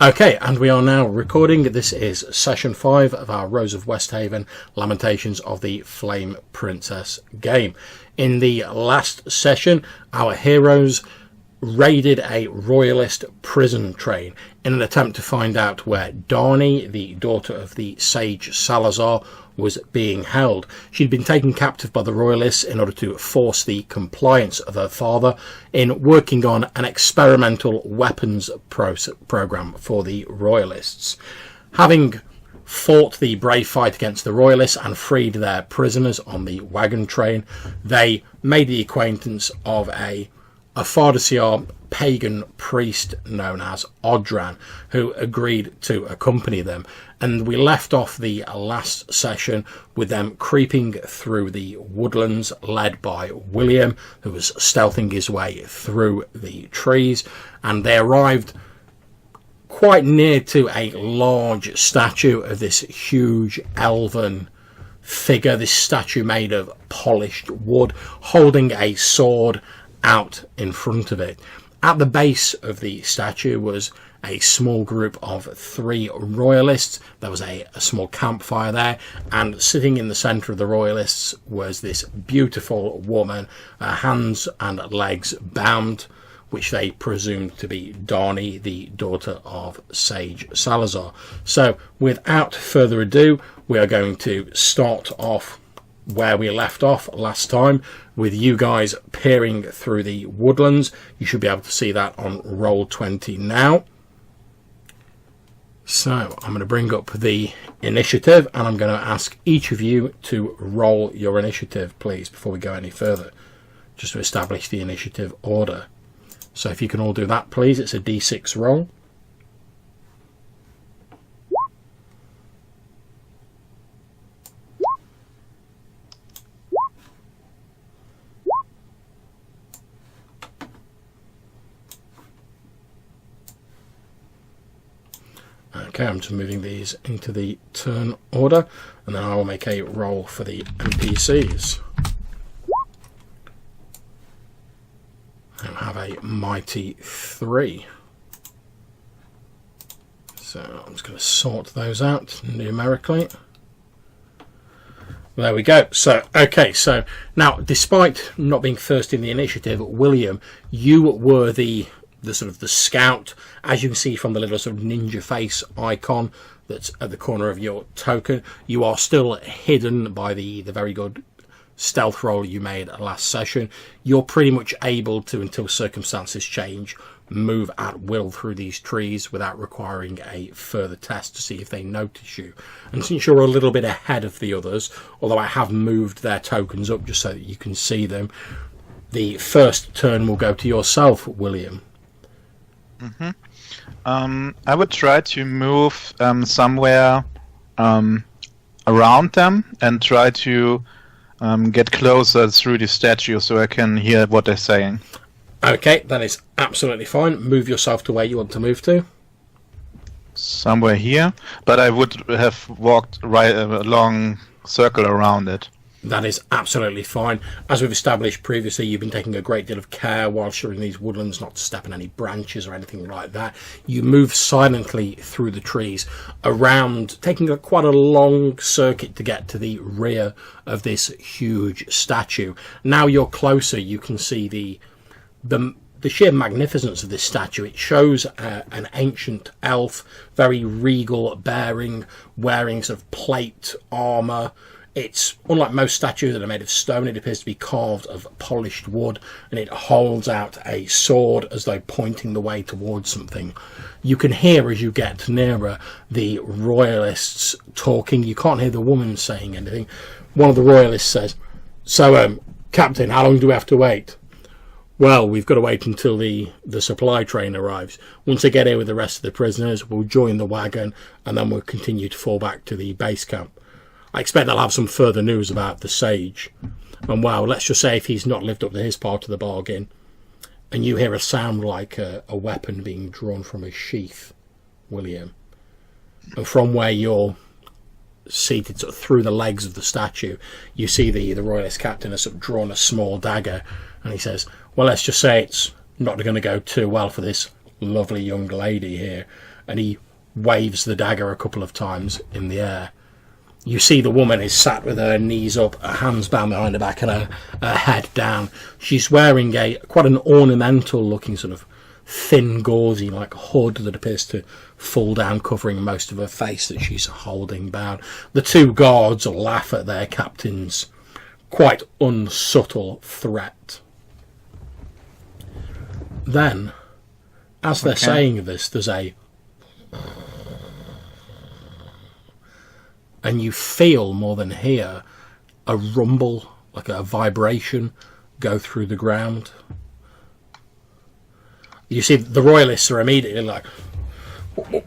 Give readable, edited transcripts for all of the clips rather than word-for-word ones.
Okay, and we are now recording. This is session 5 of our Rose of Westhaven Lamentations of the Flame Princess game. In the last session, our heroes raided a royalist prison train in an attempt to find out where Dhani, the daughter of the Sage Salazaar, was being held. She'd been taken captive by the Royalists in order to force the compliance of her father in working on an experimental weapons program for the Royalists. Having fought the brave fight against the Royalists and freed their prisoners on the wagon train, they made the acquaintance of a Fardasiar pagan priest known as Odran, who agreed to accompany them. And we left off the last session with them creeping through the woodlands, led by William, who was stealthing his way through the trees, and they arrived quite near to a large statue of this huge elven figure, this statue made of polished wood, holding a sword out in front of it. At the base of the statue was a small group of 3 royalists. There was a small campfire there, and sitting in the centre of the royalists was this beautiful woman, hands and legs bound, which they presumed to be Dhani, the daughter of Sage Salazaar. So without further ado, we are going to start off where we left off last time, with you guys peering through the woodlands. You should be able to see that on roll 20 now. So I'm going to bring up the initiative, and I'm going to ask each of you to roll your initiative, please, before we go any further, just to establish the initiative order. So if you can all do that, please. It's a d6 roll. Okay, I'm just moving these into the turn order, and then I will make a roll for the NPCs. I'll have a mighty 3. So I'm just going to sort those out numerically. There we go. So, okay, so now, despite not being first in the initiative, William, you were the sort of the scout. As you can see from the little sort of ninja face icon that's at the corner of your token, you are still hidden by the very good stealth roll you made last session. You're pretty much able to, until circumstances change, move at will through these trees without requiring a further test to see if they notice you. And since you're a little bit ahead of the others, although I have moved their tokens up just so that you can see them, the first turn will go to yourself, William. I would try to move somewhere around them and try to get closer through the statue so I can hear what they're saying. Okay, that is absolutely fine. Move yourself to where you want to move to. Somewhere here, but I would have walked right a long circle around it. That is absolutely fine. As we've established previously, you've been taking a great deal of care whilst you're in these woodlands not to step on any branches or anything like that. You move silently through the trees around, taking quite a long circuit to get to the rear of this huge statue. Now you're closer, you can see the sheer magnificence of this statue. It shows an ancient elf, very regal bearing, wearing sort of plate armour. It's, unlike most statues that are made of stone, it appears to be carved of polished wood, and it holds out a sword as though pointing the way towards something. You can hear, as you get nearer, the royalists talking. You can't hear the woman saying anything. One of the royalists says, "So, Captain, how long do we have to wait?" "Well, we've got to wait until the supply train arrives. Once they get here with the rest of the prisoners, we'll join the wagon, and then we'll continue to fall back to the base camp. I expect they'll have some further news about the Sage. And well, let's just say if he's not lived up to his part of the bargain, and you hear a sound like a weapon being drawn from a sheath, William, and from where you're seated sort of through the legs of the statue, you see the royalist captain has sort of drawn a small dagger, and he says, well, let's just say it's not going to go too well for this lovely young lady here, and he waves the dagger a couple of times in the air. You see the woman is sat with her knees up, her hands bound behind her back, and her head down. She's wearing quite an ornamental looking sort of thin, gauzy like hood that appears to fall down, covering most of her face that she's holding bound. The two guards laugh at their captain's quite unsubtle threat. Then, as they're saying this, there's and you feel more than hear a rumble, like a vibration, go through the ground. You see the Royalists are immediately like,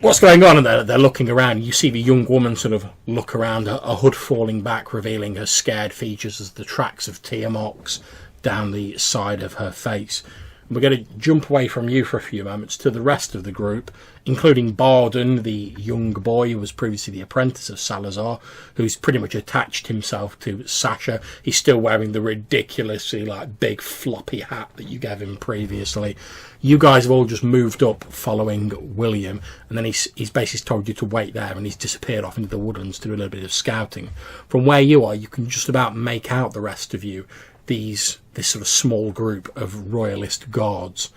what's going on? And they're looking around. You see the young woman sort of look around, her hood falling back, revealing her scared features as the tracks of tear marks down the side of her face. We're going to jump away from you for a few moments to the rest of the group, including Barden, the young boy who was previously the apprentice of Salazar, who's pretty much attached himself to Sasha. He's still wearing the ridiculously big floppy hat that you gave him previously. You guys have all just moved up following William, and then he's basically told you to wait there, and he's disappeared off into the woodlands to do a little bit of scouting. From where you are, you can just about make out the rest of you, this sort of small group of Royalist guards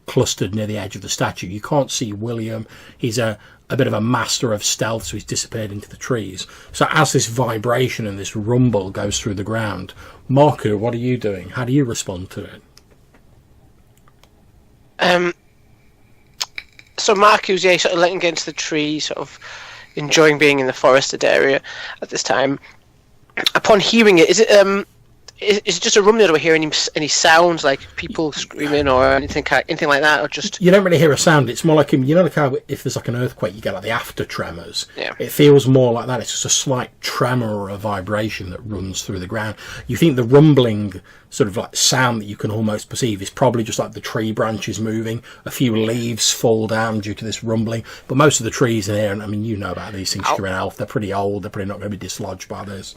clustered near the edge of the statue. You can't see William. He's a bit of a master of stealth, so he's disappeared into the trees. So as this vibration and this rumble goes through the ground, Marku, what are you doing? How do you respond to it? So Marku's sort of leaning against the tree, sort of enjoying being in the forested area at this time. Upon hearing it, is it just a rumbling, or do we hear any sounds like people screaming or anything like that, or just? You don't really hear a sound. It's more like like how if there's like an earthquake, you get like the after tremors. Yeah. It feels more like that. It's just a slight tremor or a vibration that runs through the ground. You think the rumbling sort of like sound that you can almost perceive is probably just like the tree branches moving. A few leaves fall down due to this rumbling, but most of the trees in here, and I mean you know about these things, you're an elf. They're pretty old. They're probably not going to be dislodged by this.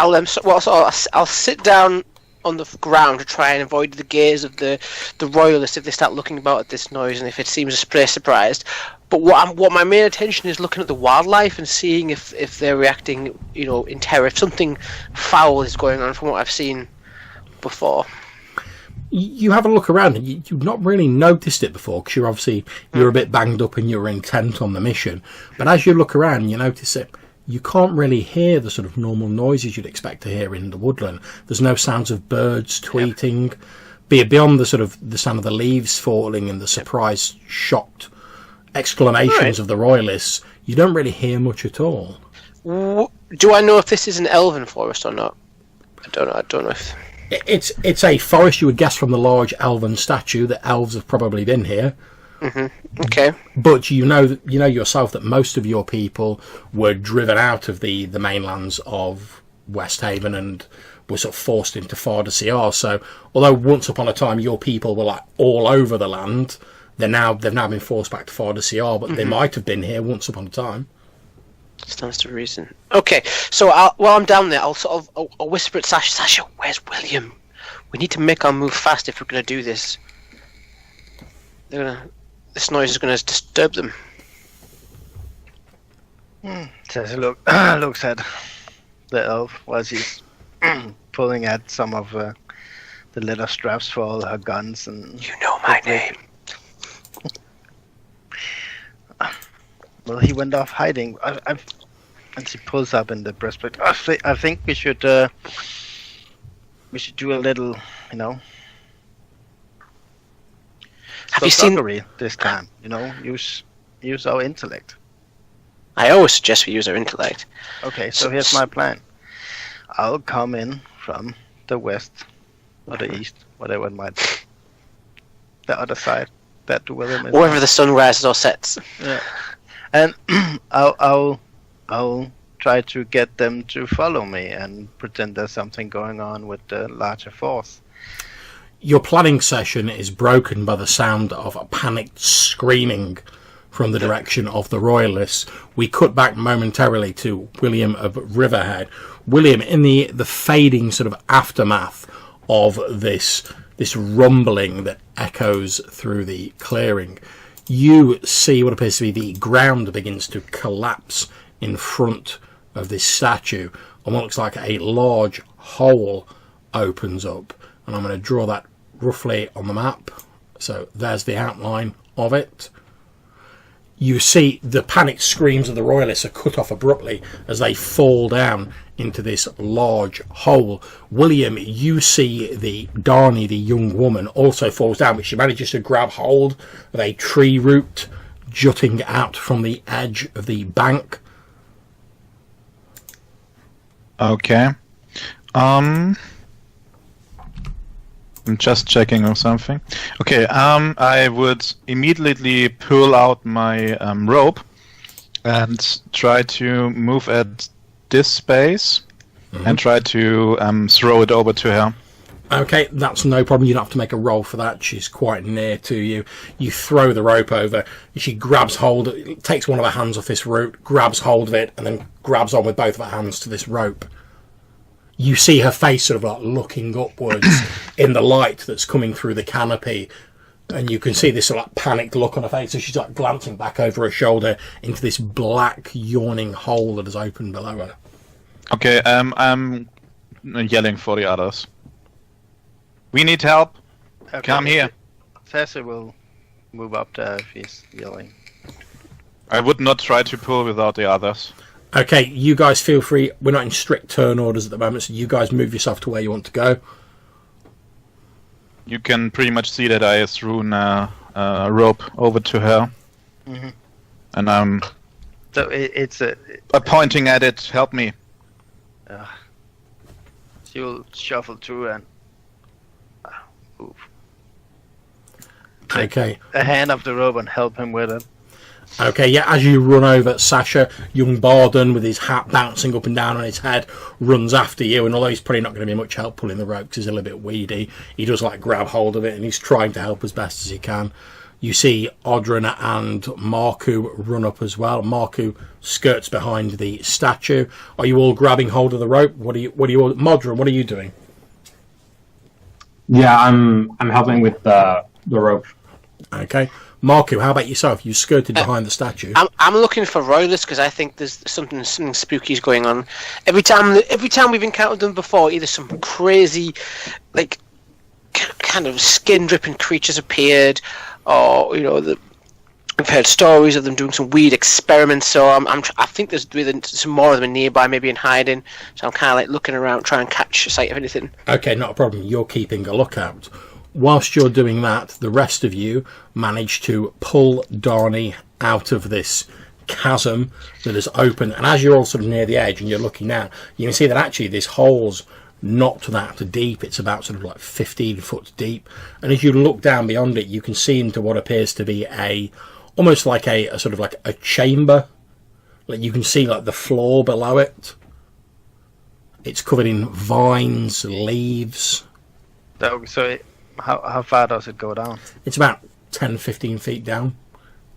I'll sit down on the ground to try and avoid the gaze of the Royalists if they start looking about at this noise and if it seems surprised. But what my main attention is looking at the wildlife and seeing if they're reacting, in terror. If something foul is going on from what I've seen before. You have a look around and you've not really noticed it before because you're a bit banged up and you're intent on the mission. But as you look around, you notice it. You can't really hear the sort of normal noises you'd expect to hear in the woodland. There's no sounds of birds tweeting. Beyond the sort of the sound of the leaves falling and the surprised, shocked exclamations of the Royalists, you don't really hear much at all. Do I know if this is an elven forest or not? I don't know if... It's a forest. You would guess from the large elven statue that elves have probably been here. Mm-hmm. Okay. But you know yourself that most of your people were driven out of the mainlands of Westhaven and were sort of forced into Fardasiar. So although once upon a time your people were like all over the land, they've now been forced back to Fardasiar, but they might have been here once upon a time. Stands to reason. Okay, so while I'm down there, I'll whisper at Sasha. Sasha, where's William? We need to make our move fast if we're going to do this. This noise is going to disturb them. Sasha looks at the elf while she's pulling at some of the leather straps for all her guns and. You know my name. Well, he went off hiding. And she pulls up in the breastplate. I think we should do a little, Have you seen this time? Use our intellect. I always suggest we use our intellect. Okay, so here's my plan. I'll come in from the west or the east, whatever it might be. The other side. That William is. Wherever the sun rises or sets. Yeah. And I'll try to get them to follow me and pretend there's something going on with the larger force. Your planning session is broken by the sound of a panicked screaming from the direction of the Royalists. We cut back momentarily to William of Riverhead. William, in the fading sort of aftermath of this rumbling that echoes through the clearing, you see what appears to be the ground begins to collapse in front of this statue, and what looks like a large hole opens up. And I'm going to draw that roughly on the map. So there's the outline of it. You see the panicked screams of the Royalists are cut off abruptly as they fall down into this large hole. William, you see the Dhani, the young woman, also falls down, but she manages to grab hold of a tree root jutting out from the edge of the bank. Okay. I'm just checking on something. Okay, I would immediately pull out my rope and try to move at this space and try to throw it over to her. Okay, that's no problem. You don't have to make a roll for that. She's quite near to you. You throw the rope over. She grabs hold, takes one of her hands off this root, grabs hold of it, and then grabs on with both of her hands to this rope. You see her face sort of like looking upwards in the light that's coming through the canopy, and you can see this sort of like panicked look on her face as she's like glancing back over her shoulder into this black yawning hole that has opened below her. Okay, I'm yelling for the others. We need help. Okay. Come here. Sasha will move up there if he's yelling. I would not try to pull without the others. Okay, you guys feel free. We're not in strict turn orders at the moment, so you guys move yourself to where you want to go. You can pretty much see that I threw a rope over to her. Mm-hmm. And I'm So it's a... pointing at it. Help me. She will shuffle through and move. Okay. A hand of the rope and help him with it. Okay, yeah, as you run over, Sasha, young Bardon, with his hat bouncing up and down on his head, runs after you, and although he's probably not going to be much help pulling the rope because he's a little bit weedy, he does like grab hold of it, and he's trying to help as best as he can. You see Odrin and Marku run up as well. Marku skirts behind the statue. Are you all grabbing hold of the rope? What are you Modron, what are you doing? Yeah, I'm helping with the rope. Okay. Marku, how about yourself? You skirted behind the statue. I'm looking for Royalists because I think there's something spooky is going on. Every time we've encountered them before, either some crazy, like, kind of skin dripping creatures appeared, or we've heard stories of them doing some weird experiments. So I think there's some more of them nearby, maybe in hiding. So I'm kind of like looking around, trying to catch sight of anything. Okay, not a problem. You're keeping a lookout. Whilst you're doing that, the rest of you manage to pull Dhani out of this chasm that has opened. And as you're all sort of near the edge and you're looking down, you can see that actually this hole's not that deep. It's about sort of like 15 foot deep. And as you look down beyond it, you can see into what appears to be almost like a sort of like a chamber. Like you can see like the floor below it. It's covered in vines, leaves. So how far does it go down? It's about 10-15 feet down.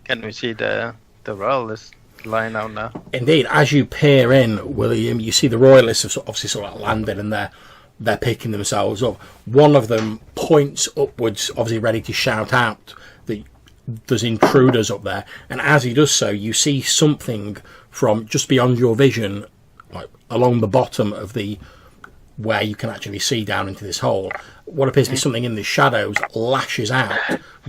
Can we see the Royalists lying down there? Indeed, as you peer in, William, you see the Royalists have obviously sort of landed and they're picking themselves up. One of them points upwards, obviously ready to shout out that there's intruders up there. And as he does so, you see something from just beyond your vision, like along the bottom of where you can actually see down into this hole. What appears to be something in the shadows lashes out,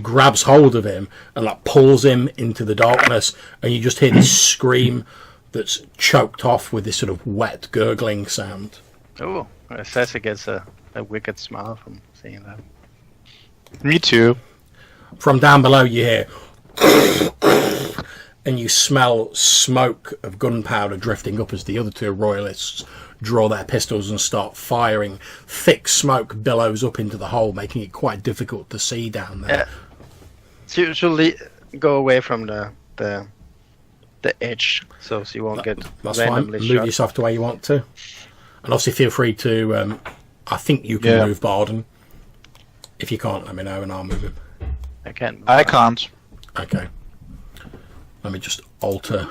grabs hold of him, and like pulls him into the darkness. And you just hear this scream that's choked off with this sort of wet, gurgling sound. Oh, Sasha gets a wicked smile from seeing that. Me too. From down below, you hear, and you smell smoke of gunpowder drifting up as the other two Royalists draw their pistols and start firing. Thick smoke billows up into the hole, making it quite difficult to see down there. Usually go away from the edge, so she won't get That's fine. randomly Move shot. yourself to where you want to. And obviously feel free to... I think you can move Bardon. If you can't, let me know and I'll move him. I can't. I can't. Okay. Let me just alter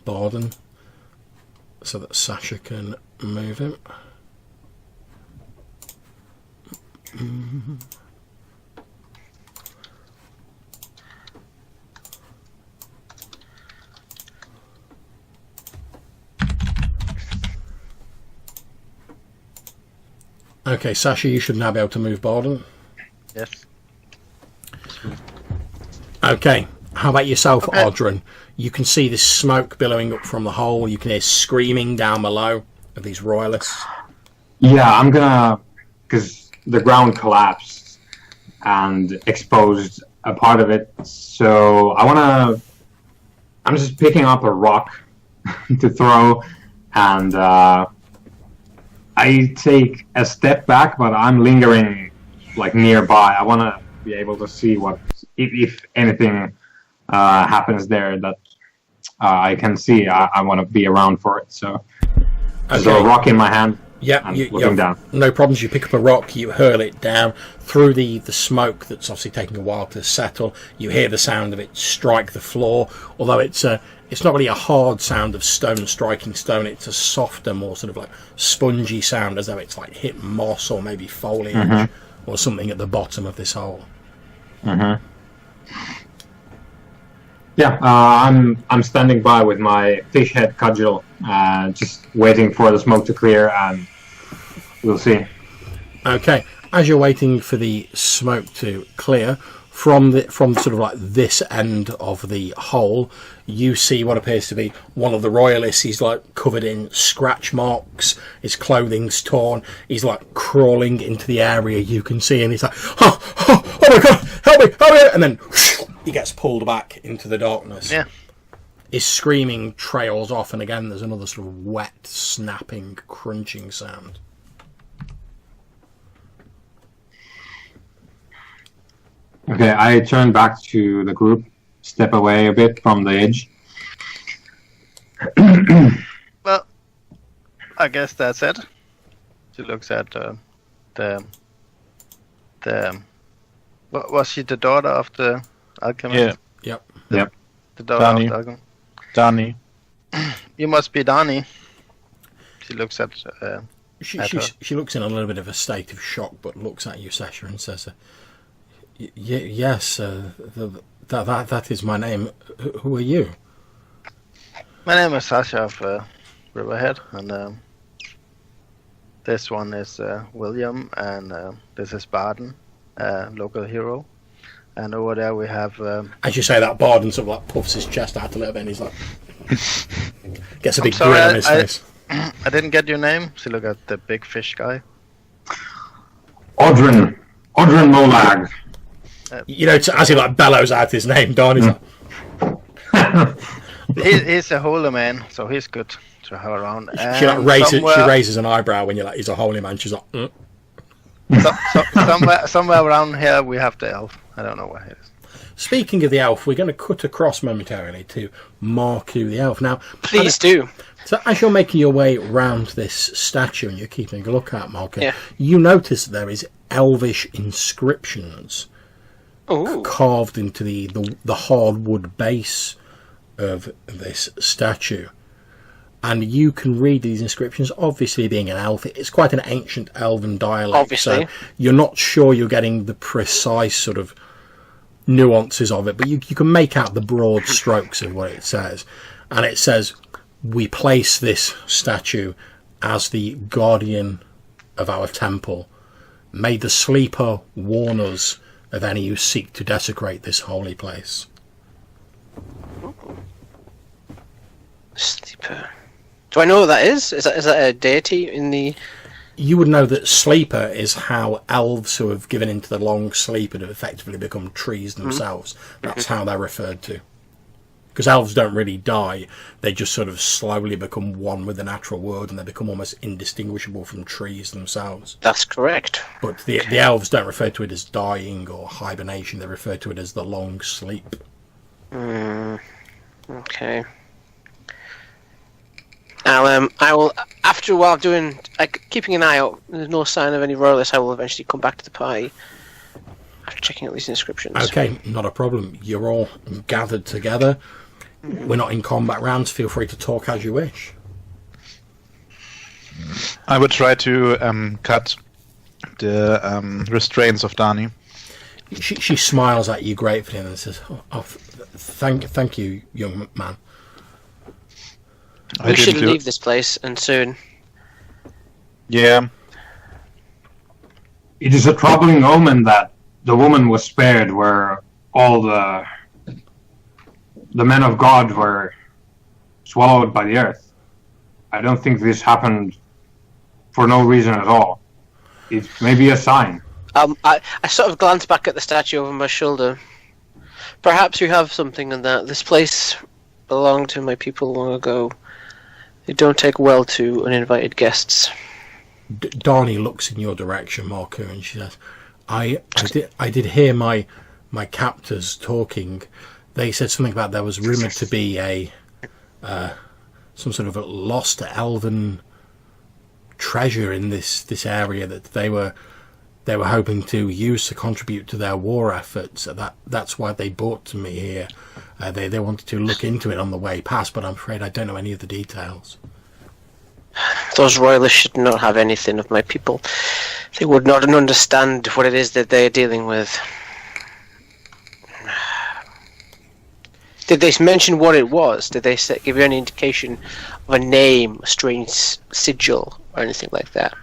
Bardon so that Sasha can move him. Okay, Sasha, you should now be able to move Borden. Yes. Okay, how about yourself, Okay. Audrun? You can see this smoke billowing up from the hole. You can hear screaming down below of these Royalists. Yeah, I'm gonna, because the ground collapsed and exposed a part of it. So I'm just picking up a rock to throw, and I take a step back, but I'm lingering like nearby. I want to be able to see what, if anything happens there that I can see. I want to be around for it. So there's a rock in my hand. Yeah, I'm looking down. No problems. You pick up a rock, you hurl it down through the smoke that's obviously taking a while to settle. You hear the sound of it strike the floor, although it's not really a hard sound of stone striking stone. It's a softer, more sort of like spongy sound, as though it's like hit moss or maybe foliage or something at the bottom of this hole. Yeah, I'm standing by with my fish head cudgel, just waiting for the smoke to clear, and we'll see. Okay, as you're waiting for the smoke to clear from sort of like this end of the hole, you see what appears to be one of the Royalists. He's like covered in scratch marks, his clothing's torn, he's like crawling into the area you can see, and he's like, oh my god, help me, and then he gets pulled back into the darkness. Yeah. His screaming trails off, and again there's another sort of wet, snapping, crunching sound. Okay, I turn back to the group, step away a bit from the edge. Well, I guess that's it. She looks at the. Was she the daughter of the alchemist? Yeah. Yep. The daughter Dhani. of the alchemist. Dhani. You must be Dhani. She looks at. She looks in a little bit of a state of shock, but looks at you, Sasha, and says, yes, that is my name. Who are you? My name is Sasha of Riverhead, and this one is William, and this is Barden, local hero. And over there we have... As you say that, Barden sort of like puffs his chest out a little bit, and he's like... gets a big sorry, grin on his face. I didn't get your name, so look at the big fish guy. Audrun Molag. You know, as he like bellows out his name, Don, he's like... He's a holy man, so he's good to have around. She like raises an eyebrow when you're like, he's a holy man. She's like, somewhere around here we have the elf. I don't know where he is. Speaking of the elf, we're going to cut across momentarily to Marku the elf. Now, Please do. So as you're making your way round this statue and you're keeping a look at Marku, you notice that there is elvish inscriptions carved into the hardwood base of this statue. And you can read these inscriptions. Obviously, being an elf, it's quite an ancient elven dialect. Obviously. So you're not sure you're getting the precise sort of nuances of it, but you can make out the broad strokes of what it says. And it says, we place this statue as the guardian of our temple. May the sleeper warn us of any who seek to desecrate this holy place. Sleeper. Do I know what that is? Is that a deity in the... You would know that sleeper is how elves who have given into the long sleep and have effectively become trees themselves. That's how they're referred to. Because elves don't really die. They just sort of slowly become one with the natural world, and they become almost indistinguishable from trees themselves. That's correct. But the elves don't refer to it as dying or hibernation. They refer to it as the long sleep. Okay. Now, I will, after a while doing, keeping an eye out, there's no sign of any Royalists, I will eventually come back to the party after checking out these inscriptions. Okay, not a problem. You're all gathered together. We're not in combat rounds. Feel free to talk as you wish. I would try to cut the restraints of Dhani. She smiles at you gratefully and says, thank you, young man. We should leave this place, and soon. Yeah. it is a troubling omen that the woman was spared where all the men of God were swallowed by the earth. I don't think this happened for no reason at all. It may be a sign. I sort of glance back at the statue over my shoulder. Perhaps you have something in that. This place belonged to my people long ago. They don't take well to uninvited guests. Dhani looks in your direction, Marku, and she says, I did hear my captors talking. They said something about there was rumoured to be some sort of a lost elven treasure in this area that they were hoping to use to contribute to their war efforts. That's why they brought to me here. They wanted to look into it on the way past, but I'm afraid I don't know any of the details. Those royalists should not have anything of my people. They would not understand what it is that they are dealing with. Did they mention what it was? Did they give you any indication of a name, a strange sigil, or anything like that?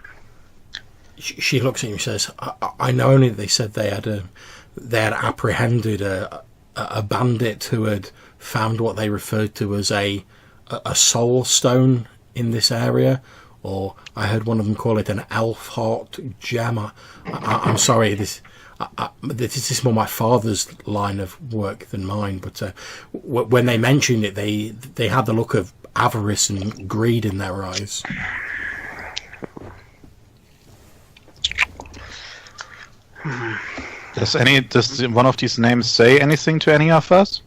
She looks at you and says, I know only that they said they had apprehended a bandit who had found what they referred to as a soul stone in this area, or I heard one of them call it an elf heart gem. I'm sorry, this is more my father's line of work than mine, but when they mentioned it, they had the look of avarice and greed in their eyes. Does one of these names say anything to any of us?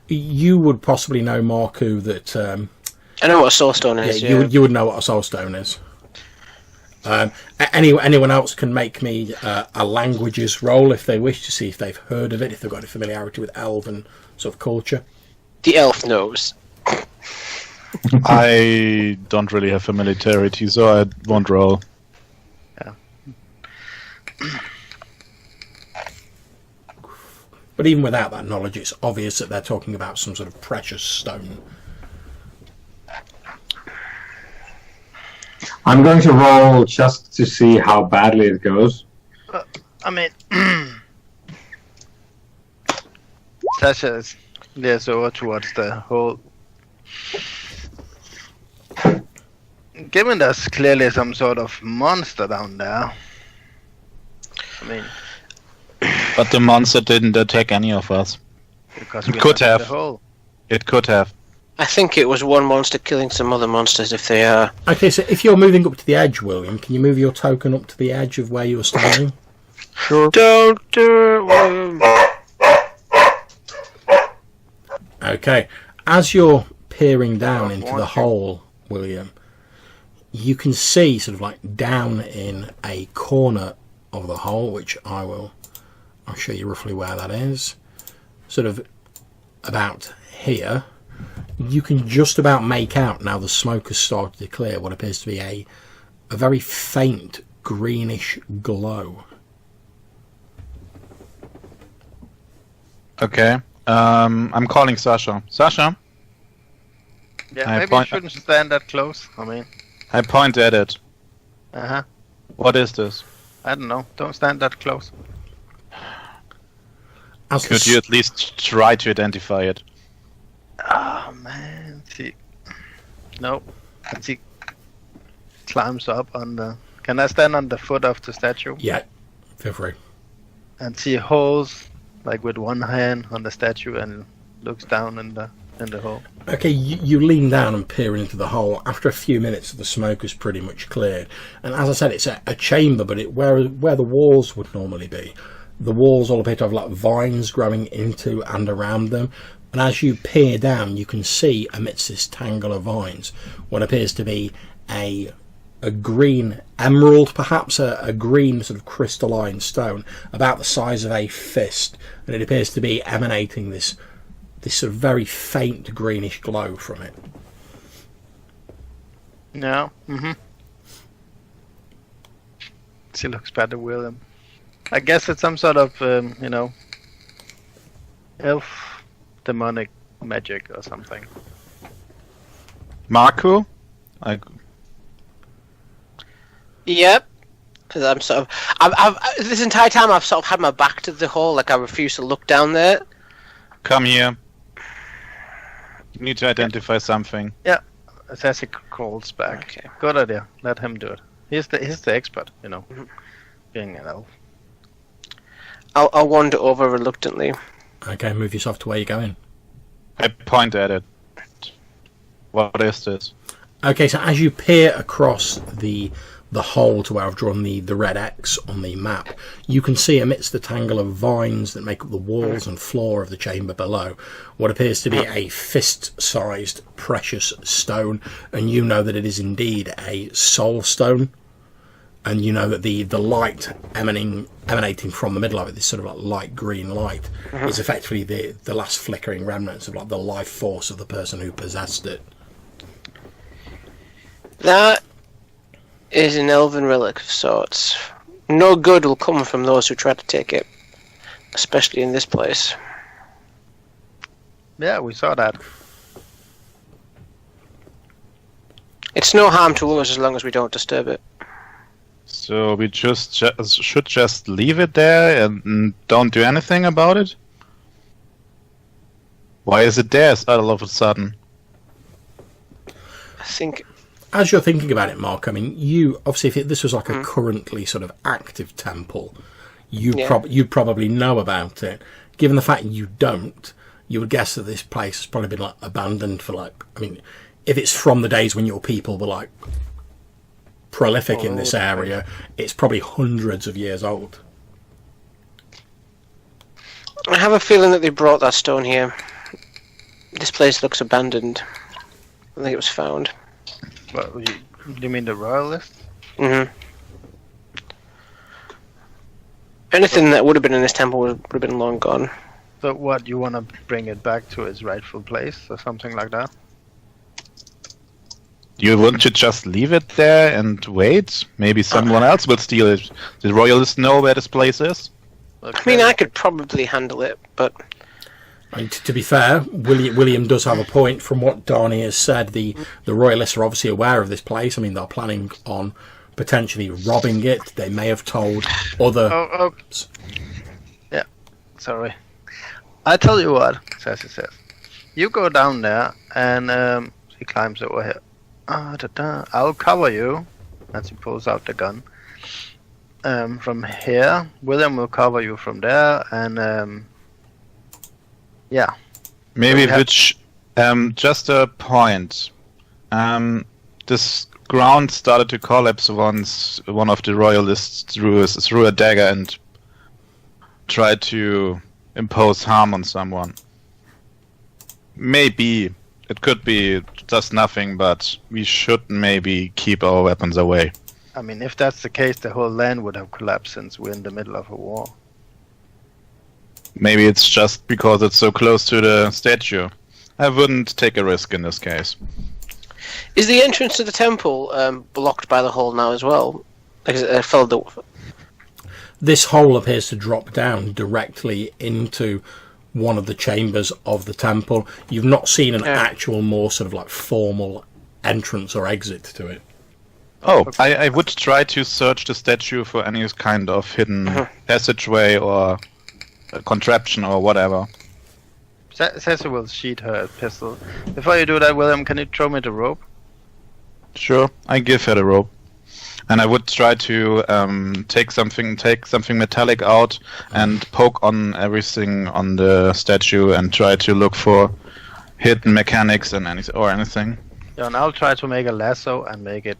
You would possibly know, Marku, that I know what a soul stone is. Yeah, you would know what a soul stone is. Anyone else can make me a languages roll if they wish, to see if they've heard of it, if they've got any familiarity with elven sort of culture. The elf knows. I don't really have familiarity, so I won't roll. Yeah. But even without that knowledge, it's obvious that they're talking about some sort of precious stone. I'm going to roll just to see how badly it goes. I mean, Sasha leans over towards the hole. Given there's clearly some sort of monster down there. I mean, but the monster didn't attack any of us. because It we could are in have. the hole. It could have. I think it was one monster killing some other monsters if they are. Okay, so if you're moving up to the edge, William, can you move your token up to the edge of where you're standing? Sure. Don't do it, William. Okay, as you're peering down into the hole, William, you can see sort of like down in a corner of the hole, which I'll show you roughly where that is, sort of about here. You can just about make out, now the smoke has started to clear, what appears to be a very faint greenish glow. Okay. I'm calling Sasha. Sasha? Yeah, I maybe you point- shouldn't stand that close. I mean, I point at it. uh-huh. What is this? I don't know. Don't stand that close. As the Could you at least try to identify it? Oh man, she. Nope. And she climbs up on the. Can I stand on the foot of the statue? Yeah, feel free. And she holds like with one hand on the statue and looks down in the hole. Okay, you lean down and peer into the hole. After a few minutes, the smoke is pretty much cleared. And as I said, it's a chamber, but where the walls would normally be. The walls all appear to have like vines growing into and around them. And as you peer down, you can see amidst this tangle of vines what appears to be a green emerald, perhaps a green sort of crystalline stone about the size of a fist. And it appears to be emanating this sort of very faint greenish glow from it. Yeah. Mm-hmm. She looks better, William. I guess it's some sort of, elf demonic magic or something. Marco? Yep. Because I'm sort of, I've this entire time I've sort of had my back to the hole, like I refuse to look down there. Come here. You need to identify something. Sassy crawls back. Okay. Good idea. Let him do it. He's the expert, you know. Being an elf. I'll wander over reluctantly. Okay, move yourself to where you're going. I point at it. What is this? Okay, so as you peer across the hole to where I've drawn the red X on the map, you can see amidst the tangle of vines that make up the walls and floor of the chamber below what appears to be a fist-sized precious stone, and you know that it is indeed a soul stone, and you know that the light emanating from the middle of it, this sort of like light green light, is effectively the last flickering remnants of like the life force of the person who possessed it. That is an elven relic of sorts. No good will come from those who try to take it, especially in this place. Yeah, we saw that. It's no harm to us as long as we don't disturb it. So we should just leave it there and don't do anything about it? Why is it there all of a sudden? I think... As you're thinking about it, Mark, I mean, you obviously, if this was like a currently sort of active temple, you'd probably know about it. Given the fact you don't, you would guess that this place has probably been like abandoned for like, I mean, if it's from the days when your people were like prolific in this area, it's probably hundreds of years old. I have a feeling that they brought that stone here. This place looks abandoned. I think it was found. What, you mean the Royalists? Mm-hmm. Anything that would have been in this temple would have been long gone. So what, you want to bring it back to its rightful place or something like that? You want to just leave it there and wait? Maybe someone else will steal it. The Royalists know where this place is? Okay. I mean, I could probably handle it, but... I mean, to be fair, William does have a point. From what Dhani has said, the Royalists are obviously aware of this place. I mean, they're planning on potentially robbing it. They may have told other... Yeah, sorry. I tell you what, Sassy says. You go down there, and he climbs over here. I'll cover you. As he pulls out the gun. From here, William will cover you from there, and... yeah. Maybe which, just a point. This ground started to collapse once one of the Royalists threw a dagger and tried to impose harm on someone. Maybe it could be just nothing, but we should maybe keep our weapons away. I mean, if that's the case, the whole land would have collapsed since we're in the middle of a war. Maybe it's just because it's so close to the statue. I wouldn't take a risk in this case. Is the entrance to the temple blocked by the hole now as well? Like, This hole appears to drop down directly into one of the chambers of the temple. You've not seen an actual more sort of like formal entrance or exit to it. Oh, I would try to search the statue for any kind of hidden passageway or a contraption or whatever. Sassy will sheath her pistol. Before you do that, William, can you throw me the rope? Sure, I give her the rope. And I would try to take something metallic out and poke on everything on the statue and try to look for hidden mechanics and anything. Yeah, and I'll try to make a lasso and make it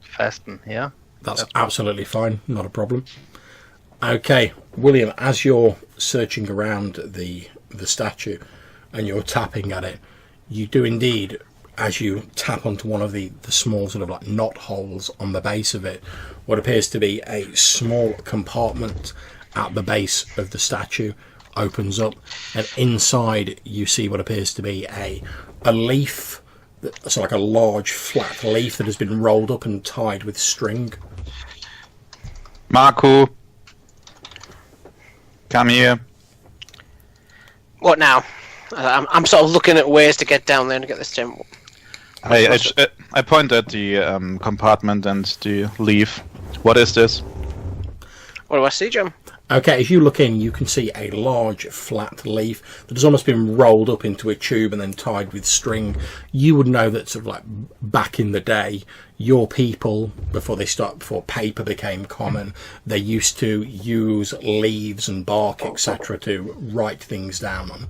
fasten here. That's absolutely fine, not a problem. Okay, William, as you're searching around the statue and you're tapping at it, you do indeed, as you tap onto one of the small sort of like knot holes on the base of it, what appears to be a small compartment at the base of the statue opens up, and inside you see what appears to be a leaf, so like a large flat leaf that has been rolled up and tied with string. Marco, come here. What now? I'm sort of looking at ways to get down there and get this temple. I point at the compartment and the leaf. What is this? What do I see, Jim? Okay, as you look in, you can see a large flat leaf that has almost been rolled up into a tube and then tied with string. You would know that sort of like back in the day, your people, before paper became common, they used to use leaves and bark, etc., to write things down on.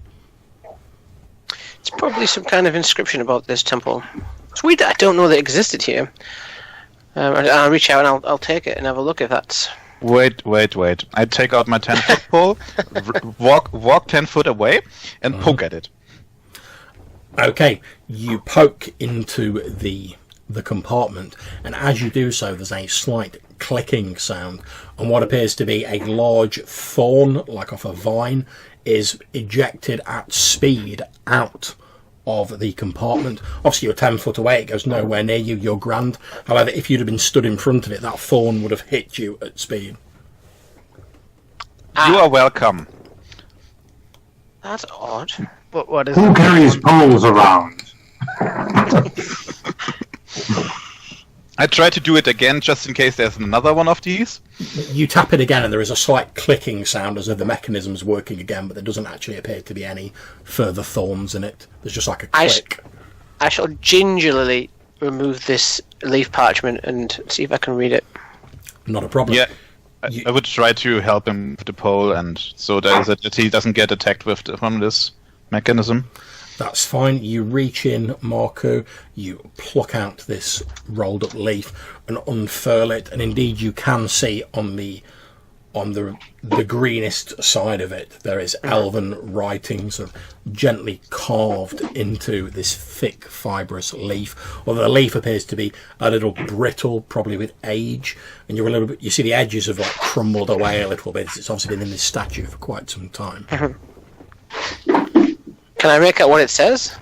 It's probably some kind of inscription about this temple. It's weird that I don't know that it existed here. I'll reach out and I'll take it and have a look if that's... Wait. I take out my 10-foot pole, walk 10 foot away, and poke at it. Okay, you poke into the compartment, and as you do so, there's a slight clicking sound, and what appears to be a large thorn, like off a vine, is ejected at speed out of the compartment. Obviously you're 10 foot away, it goes nowhere near you, you're grand. However, if you'd have been stood in front of it, that thorn would have hit you at speed. You are welcome. That's odd. What is Who it? carries poles around? I try to do it again just in case there's another one of these. You tap it again and there is a slight clicking sound as if the mechanism's working again, but there doesn't actually appear to be any further thorns in it. There's just like a click. I shall gingerly remove this leaf parchment and see if I can read it. Not a problem. Yeah, I would try to help him with the pole, and so that he doesn't get attacked from this mechanism. That's fine. You reach in, Marco, you pluck out this rolled up leaf and unfurl it, and indeed you can see on the greenest side of it there is elven writing sort of gently carved into this thick fibrous leaf, although the leaf appears to be a little brittle, probably with age, and you see the edges have like crumbled away a little bit. It's obviously been in this statue for quite some time. Can I make out what it says?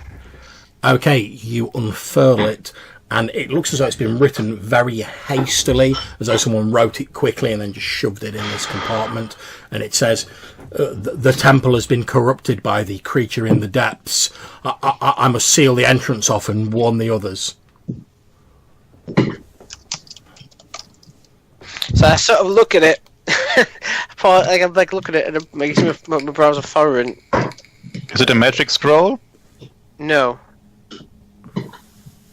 Okay, you unfurl it, and it looks as though it's been written very hastily, as though someone wrote it quickly and then just shoved it in this compartment. And it says, the temple has been corrupted by the creature in the depths. I must seal the entrance off and warn the others. So I sort of look at it. I'm like looking at it and it makes my brows are furrowing. Is it a magic scroll? No.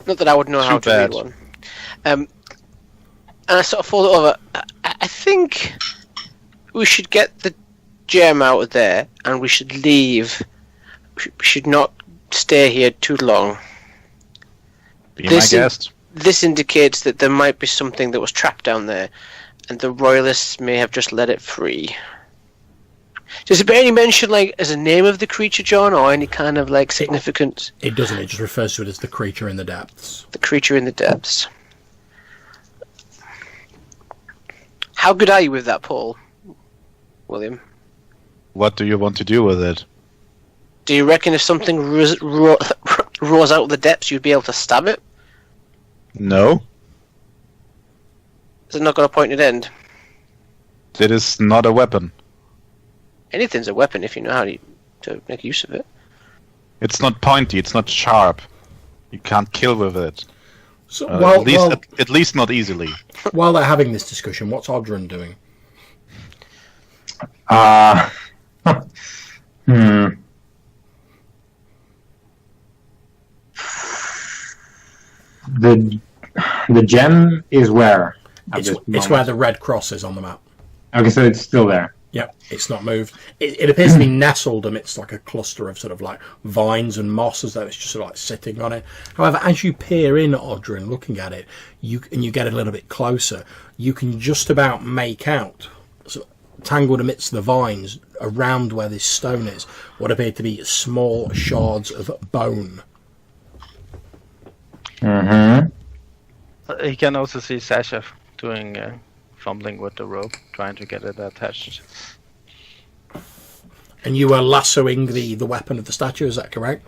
Not that I would know how to bad. read one. And I sort of fold it over. I think we should get the gem out of there and we should leave. We should not stay here too long. Be my guest. This indicates that there might be something that was trapped down there, and the Royalists may have just let it free. Does it bear any mention, like, as a name of the creature, John, or any kind of, like, significance? It doesn't. It just refers to it as the creature in the depths. The creature in the depths. How good are you with that, Paul? William? What do you want to do with it? Do you reckon if something rose out of the depths, you'd be able to stab it? No. Is it not got a pointed end? It is not a weapon. Anything's a weapon if you know how to make use of it. It's not pointy, it's not sharp. You can't kill with it. So, at least not easily. While they're having this discussion, what's Odrin doing? The gem is where? It's where the red cross is on the map. Okay, so it's still there. Yep, it's not moved. It appears to be nestled amidst like a cluster of sort of like vines and moss, as though it's just sort of like sitting on it. However, as you peer in, Odrin, looking at it, you get a little bit closer, you can just about make out, sort of tangled amidst the vines around where this stone is, what appear to be small shards of bone. Mm-hmm. You can also see Sasha doing fumbling with the rope, trying to get it attached. And you are lassoing the weapon of the statue, is that correct?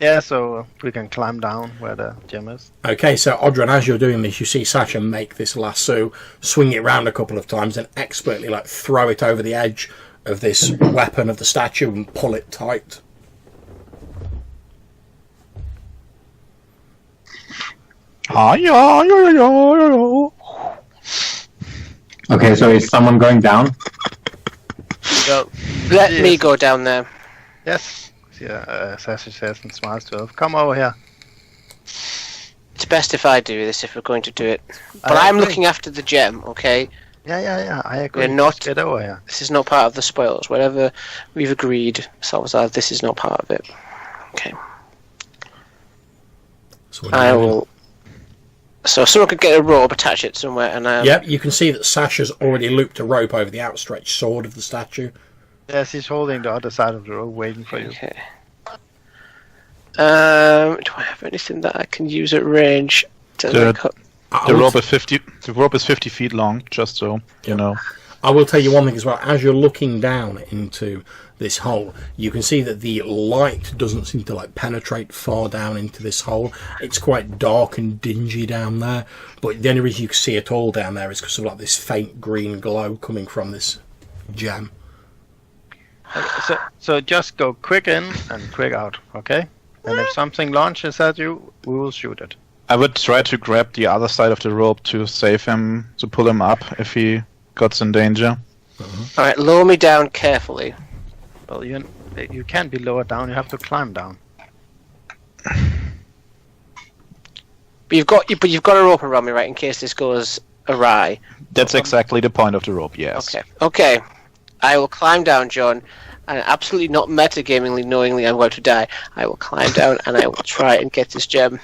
Yeah, so we can climb down where the gem is. Okay, so Odrin, as you're doing this, you see Sasha make this lasso, swing it around a couple of times, and expertly like throw it over the edge of this weapon of the statue and pull it tight. Okay, so is someone going down? So let me go down there. Yes. Yeah, Sasha says and smiles to her. Come over here. It's best if I do this if we're going to do it. But I I'm agree. looking after the gem, okay? Yeah, I agree. We're not- Just get over here. This is not part of the spoils. Whatever we've agreed, Salazar, this is not part of it. Okay. So what do I you do? will. So someone could get a rope, attach it somewhere, and Yep, you can see that Sasha's already looped a rope over the outstretched sword of the statue. Yes, he's holding the other side of the road, waiting for you. Okay. Do I have anything that I can use at range to The- like, I The will rope is 50. The rope is 50 feet long, just so you know. I will tell you one thing as well. As you're looking down into this hole, you can see that the light doesn't seem to like penetrate far down into this hole. It's quite dark and dingy down there. But the only reason you can see it all down there is because of like this faint green glow coming from this gem. So just go quick in and quick out, okay? And if something launches at you, we will shoot it. I would try to grab the other side of the rope to save him, to pull him up if he got in danger. all right, lower me down carefully. Well, you can't be lowered down. You have to climb down. But you've got a rope around me, right, in case this goes awry. That's exactly the point of the rope, yes. Okay. I will climb down, John, and absolutely not metagamingly, knowingly I'm going to die. I will climb down and I will try and get this gem.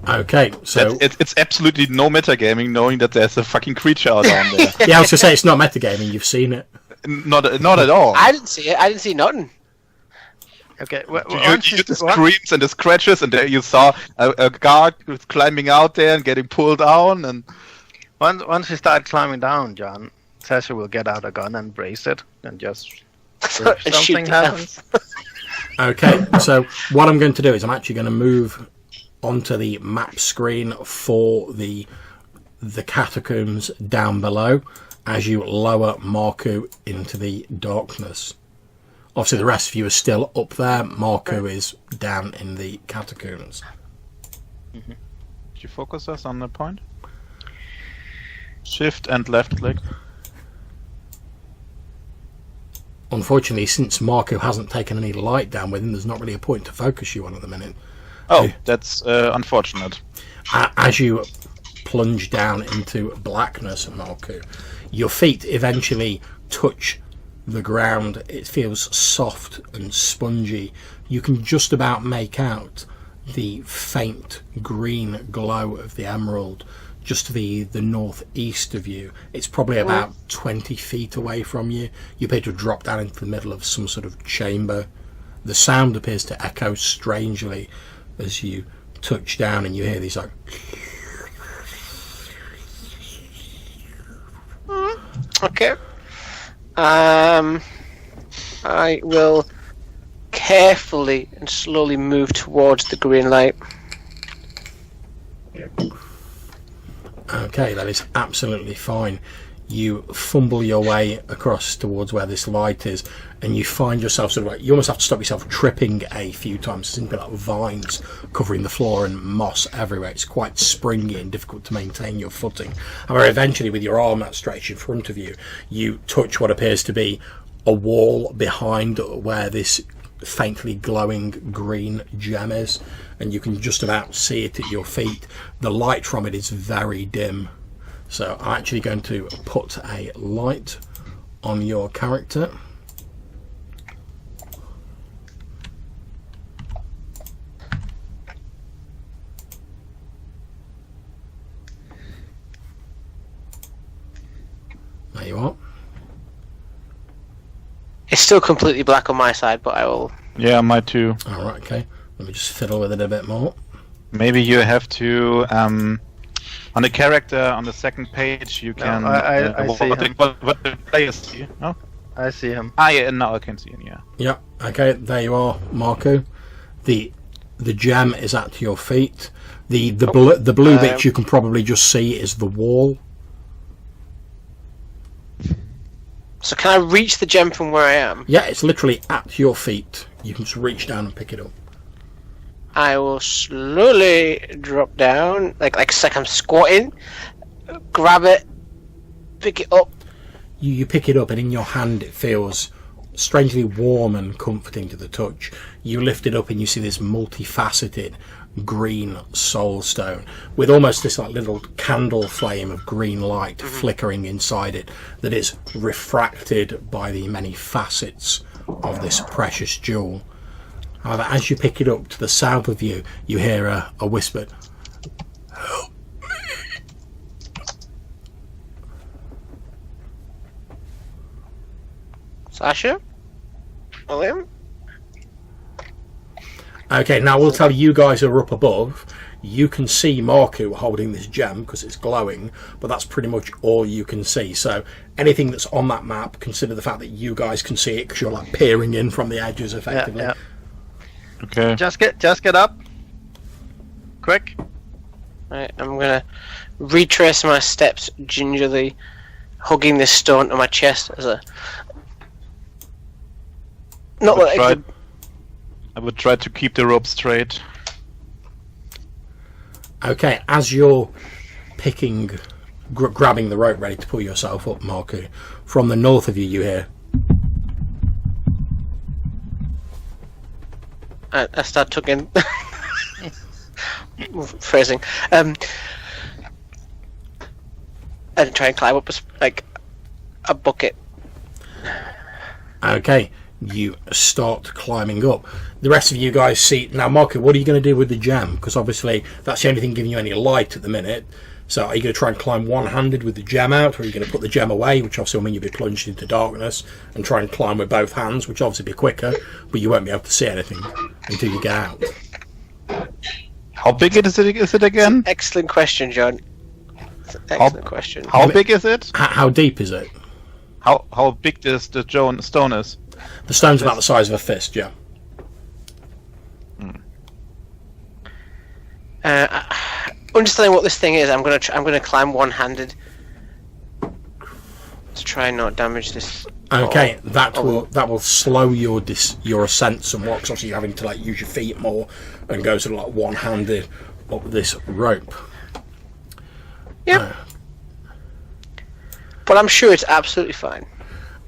Okay, so It's absolutely no metagaming knowing that there's a fucking creature out down there. yeah, I was gonna say it's not metagaming. You've seen it. Not at all. I didn't see it. I didn't see nothing. Okay. You heard the screams and the scratches, and there you saw a guard who's climbing out there and getting pulled down. And once you start climbing down, John, Sasha will get out a gun and brace it, and just if And shoot something the happens. Okay, so what I'm going to do is I'm actually going to move onto the map screen for the catacombs down below as you lower Marku into the darkness. Obviously the rest of you are still up there. Marku is down in the catacombs. Did you focus us on the point? Shift and left click. Unfortunately, since Marku hasn't taken any light down with him, there's not really a point to focus you on at the minute. Oh, that's unfortunate. As you plunge down into blackness, Marku, your feet eventually touch the ground. It feels soft and spongy. You can just about make out the faint green glow of the emerald just to the northeast of you. It's probably about 20 feet away from you. You appear to have dropped down into the middle of some sort of chamber. The sound appears to echo strangely as you touch down, and you hear these like... Okay. I will carefully and slowly move towards the green light. Okay, that is absolutely fine. You fumble your way across towards where this light is, and you find yourself sort of like, you almost have to stop yourself tripping a few times. There's simply like vines covering the floor and moss everywhere. It's quite springy and difficult to maintain your footing. However, eventually with your arm outstretched in front of you, you touch what appears to be a wall behind where this faintly glowing green gem is, and you can just about see it at your feet. The light from it is very dim. So I'm actually going to put a light on your character. There you are. It's still completely black on my side, but I will... Yeah, my too. Alright, okay. Let me just fiddle with it a bit more. Maybe you have to on the character on the second page. You can. I see him. What the players see. Oh, I see him. yeah, now I can see him. Yeah. Yep, okay, there you are, Marku. The gem is at your feet. The blue bit you can probably just see is the wall. So can I reach the gem from where I am? Yeah, it's literally at your feet. You can just reach down and pick it up. I will slowly drop down, like I'm squatting, grab it, pick it up. You pick it up, and in your hand it feels strangely warm and comforting to the touch. You lift it up and you see this multifaceted green soul stone with almost this like little candle flame of green light flickering inside it that is refracted by the many facets of this precious jewel. However, as you pick it up, to the south of you, you hear a whispered, "Help me." Sasha? William? Okay, now we'll tell you guys who are up above. You can see Marku holding this gem because it's glowing, but that's pretty much all you can see. So anything that's on that map, consider the fact that you guys can see it because you're like peering in from the edges effectively. Yeah. Okay. Just get up. Quick. Right, I'm gonna retrace my steps gingerly, hugging this stone to my chest as a. Not like I would try to keep the rope straight. Okay, as you're grabbing the rope ready to pull yourself up, Marku, from the north of you, you hear. I start tugging. Phrasing. And try and climb up a bucket. Okay, you start climbing up. The rest of you guys see. Now, Marku, what are you going to do with the gem? Because obviously that's the only thing giving you any light at the minute. So are you going to try and climb one-handed with the gem out, or are you going to put the gem away, which obviously will mean you'll be plunged into darkness, and try and climb with both hands, which obviously be quicker, but you won't be able to see anything until you get out. How big is it again? Excellent question, John. Excellent question. How big is it? How deep is it? How big does the stone is? The stone's about the size of a fist, yeah. Understanding what this thing is, I'm gonna climb one-handed to try and not damage this. Okay, that will slow your ascent somewhat, because obviously you're having to use your feet more and go sort of one-handed up this rope. Yep. But I'm sure it's absolutely fine.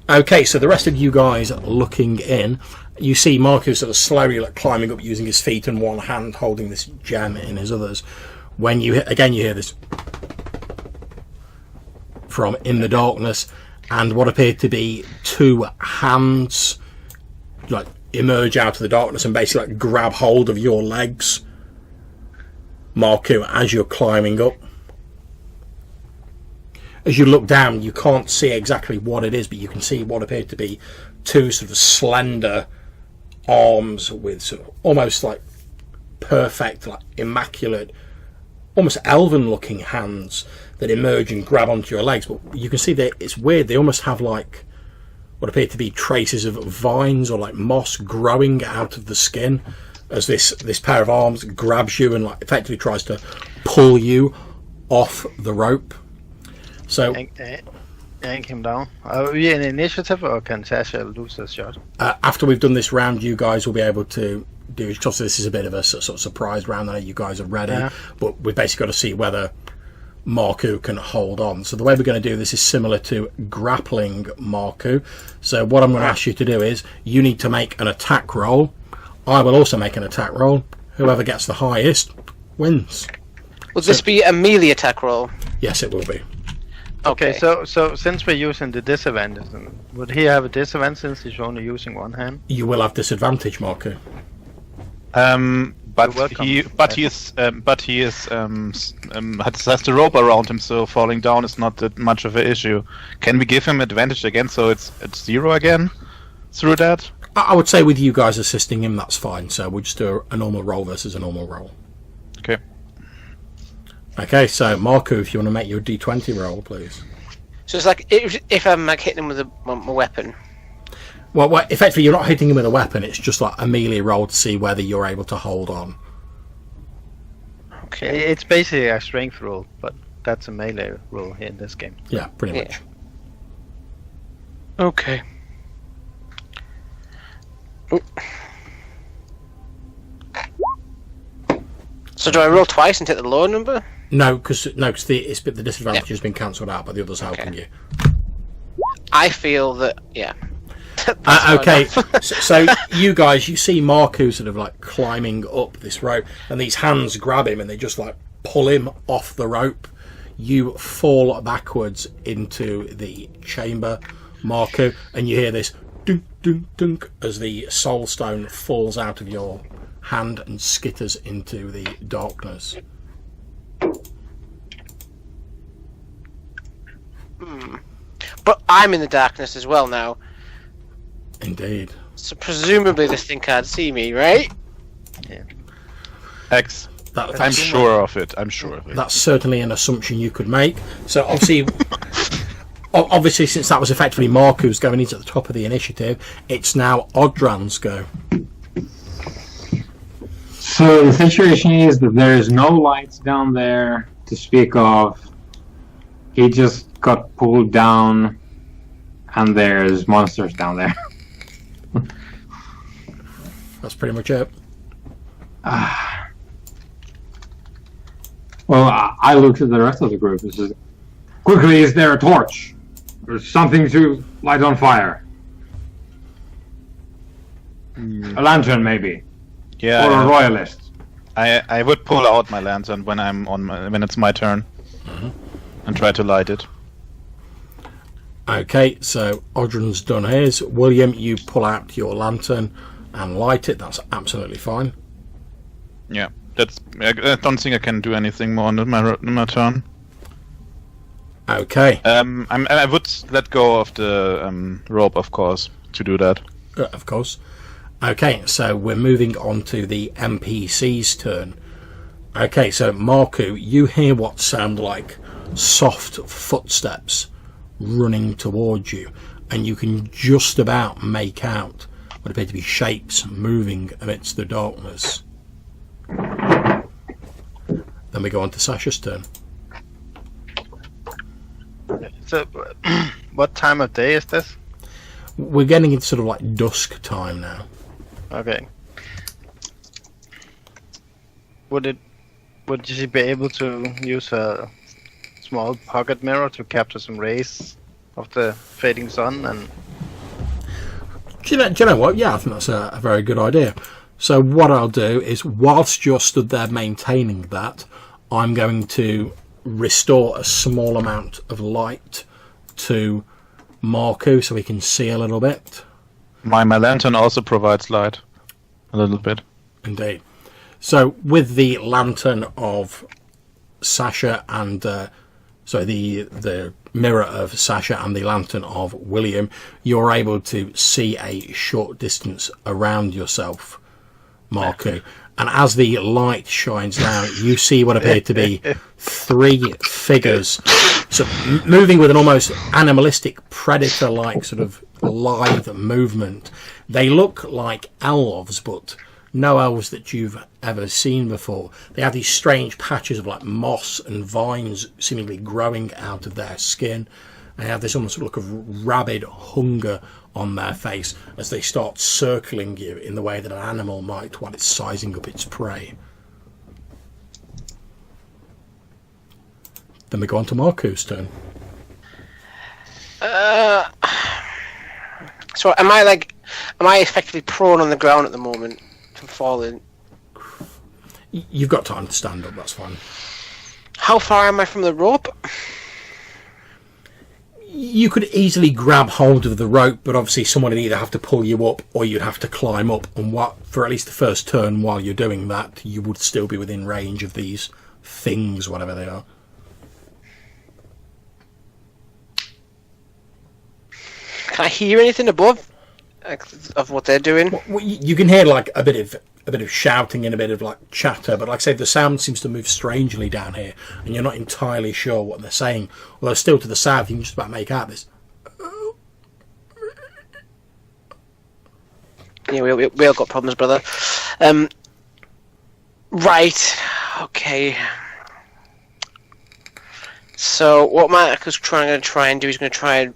Okay, so the rest of you guys looking in, you see Marku sort of slowly climbing up using his feet and one hand holding this gem in his others. When you hear this from in the darkness, and what appear to be two hands emerge out of the darkness and basically grab hold of your legs, Marku, as you're climbing up. As you look down, you can't see exactly what it is, but you can see what appear to be two sort of slender arms with sort of almost perfect, immaculate, almost elven-looking hands that emerge and grab onto your legs. But you can see that it's weird. They almost have what appear to be traces of vines or moss growing out of the skin as this pair of arms grabs you and effectively tries to pull you off the rope. So yank him down. Are we in initiative, or can Sasha lose a shot? After we've done this round, you guys will be able to do. Because this is a bit of a sort of surprise round. I know you guys are ready, but we've basically got to see whether Marku can hold on. So the way we're going to do this is similar to grappling Marku. So what I'm going to ask you to do is you need to make an attack roll. I will also make an attack roll. Whoever gets the highest wins. Will this be a melee attack roll? Yes, it will be. Okay, so since we're using the disadvantage, would he have a disadvantage since he's only using one hand? You will have disadvantage, Marku. But he has the rope around him, so falling down is not that much of an issue. Can we give him advantage again, so it's 0 again through that? I would say with you guys assisting him, that's fine. So we'll just do a normal roll versus a normal roll. Okay. Okay, so Marku, if you want to make your D20 roll, please. So it's if I'm hitting him with my weapon. Well, effectively, you're not hitting him with a weapon. It's just a melee roll to see whether you're able to hold on. Okay. It's basically a strength roll, but that's a melee roll here in this game. Yeah, pretty much. Okay. So do I roll twice and take the lower number? No, because the disadvantage has been cancelled out by the others helping you. I feel that, yeah. Okay, so you guys, you see Marku sort of like climbing up this rope, and these hands grab him and they just like pull him off the rope. You fall backwards into the chamber, Marku, and you hear this dunk, dunk, dunk as the soul stone falls out of your hand and skitters into the darkness. But I'm in the darkness as well now. Indeed. So presumably this thing can't see me, right? Yeah. X. I'm sure of it. I'm sure of it. That's certainly an assumption you could make. So obviously, since that was effectively Marku's going into the top of the initiative, it's now Odran's go. So the situation is that there is no lights down there to speak of. He just got pulled down, and there's monsters down there. That's pretty much it. Well, I looked at the rest of the group and said, "Quickly, is there a torch? There's something to light on fire. A lantern, maybe, Yeah. or a royalist." I would pull out my lantern when when it's my turn, and try to light it. Okay, so Odran's done his. William, you pull out your lantern and light it. That's absolutely fine. Yeah, I don't think I can do anything more on my turn. Okay. I would let go of the rope, of course, to do that. Of course. Okay, so we're moving on to the NPC's turn. Okay, so Marku, you hear what sound like soft footsteps running towards you, and you can just about make out what appear to be shapes moving amidst the darkness. Then we go on to Sasha's turn. So, what time of day is this? We're getting into sort of like dusk time now. Okay. Would she be able to use a small pocket mirror to capture some rays of the fading sun? And Do you know what? Yeah, I think that's a very good idea. So what I'll do is, whilst you're stood there maintaining that, I'm going to restore a small amount of light to Marku so he can see a little bit. My lantern also provides light, a little bit. Indeed. So with the lantern of Sasha and the mirror of Sasha and the lantern of William, you're able to see a short distance around yourself, Marku. And as the light shines down, you see what appear to be three figures, so moving with an almost animalistic, predator-like sort of lithe movement. They look like elves, but no elves that you've ever seen before. They have these strange patches of like moss and vines seemingly growing out of their skin. They have this almost look of rabid hunger on their face as they start circling you in the way that an animal might while it's sizing up its prey. Then we go on to Marku's turn. So am I effectively prone on the ground at the moment from falling? You've got time to stand up, that's fine. How far am I from the rope? You could easily grab hold of the rope, but obviously someone would either have to pull you up or you'd have to climb up, and for at least the first turn while you're doing that, you would still be within range of these things, whatever they are. Can I hear anything above of what they're doing? Well, you can hear like a bit of shouting and a bit of like chatter, but like I say, the sound seems to move strangely down here, and you're not entirely sure what they're saying. Although still to the south, you can just about make out this. Yeah, we all got problems, brother. Right. Okay. So what Marku's going to try and do is going to try and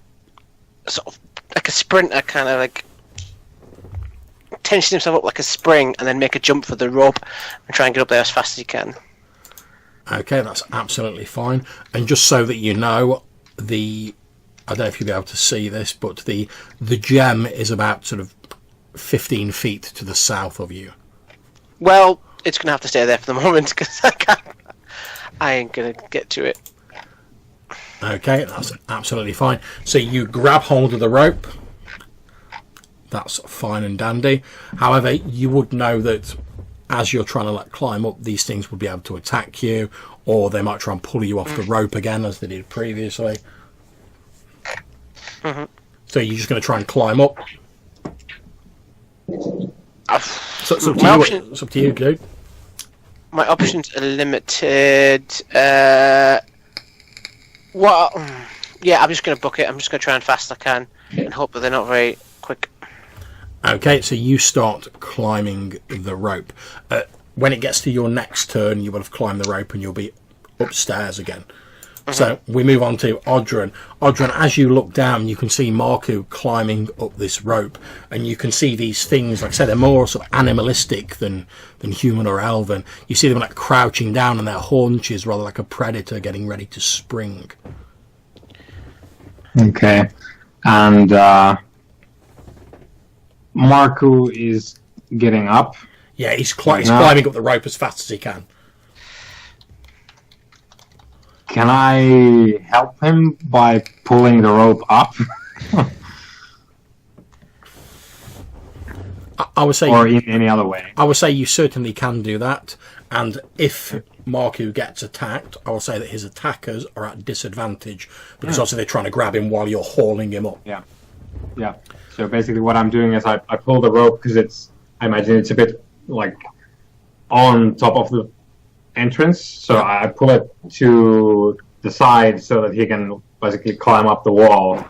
sort of like a sprinter, kind of like tension himself up like a spring and then make a jump for the rope and try and get up there as fast as he can. Okay, that's absolutely fine. And just so that you know, I don't know if you'll be able to see this, but the gem is about sort of 15 feet to the south of you. Well, it's going to have to stay there for the moment because I ain't going to get to it. Okay, that's absolutely fine. So you grab hold of the rope. That's fine and dandy. However, you would know that as you're trying to climb up, these things would be able to attack you, or they might try and pull you off the rope again, as they did previously. Mm-hmm. So you're just going to try and climb up. So it's up to you, dude. My options are limited. Well, yeah, I'm just going to book it. I'm just going to try and fast I can and hope that they're not very quick. Okay, so you start climbing the rope. When it gets to your next turn, you will have climbed the rope and you'll be upstairs again. Mm-hmm. So we move on to Odrin. Odrin, as you look down, you can see Marku climbing up this rope, and you can see these things, like I said, they're more sort of animalistic than human or elven. You see them like crouching down on their haunches, rather like a predator getting ready to spring. Okay. And Marku is getting up. Yeah, he's climbing up the rope as fast as he can. Can I help him by pulling the rope up? I would say, or in any other way? I would say you certainly can do that. And if Marku gets attacked, I will say that his attackers are at disadvantage because obviously they're trying to grab him while you're hauling him up. Yeah. Yeah. So basically what I'm doing is I pull the rope because I imagine it's a bit like on top of the entrance. So I pull it to the side so that he can basically climb up the wall.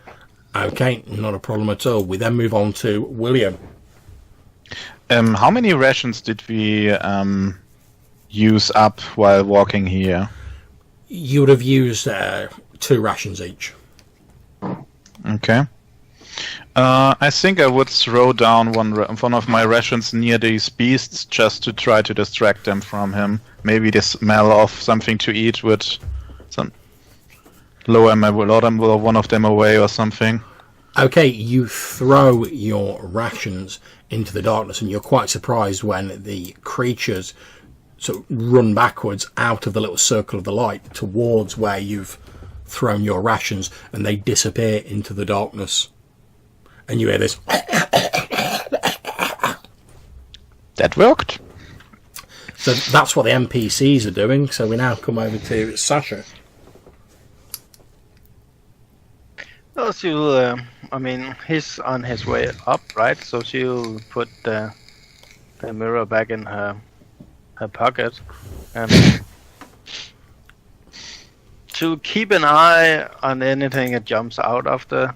Okay, not a problem at all. We then move on to William. How many rations did we use up while walking here? You would have used 2 rations each. Okay. I think I would throw down one of my rations near these beasts just to try to distract them from him. Maybe the smell of something to eat would lure one of them away or something. Okay, you throw your rations into the darkness, and you're quite surprised when the creatures sort of run backwards out of the little circle of the light towards where you've thrown your rations, and they disappear into the darkness. And you hear this. That worked. So that's what the NPCs are doing. So we now come over to Sasha. Well, she'll, I mean, he's on his way up, right? So she'll put the mirror back in her pocket, and she'll keep an eye on anything that jumps out of the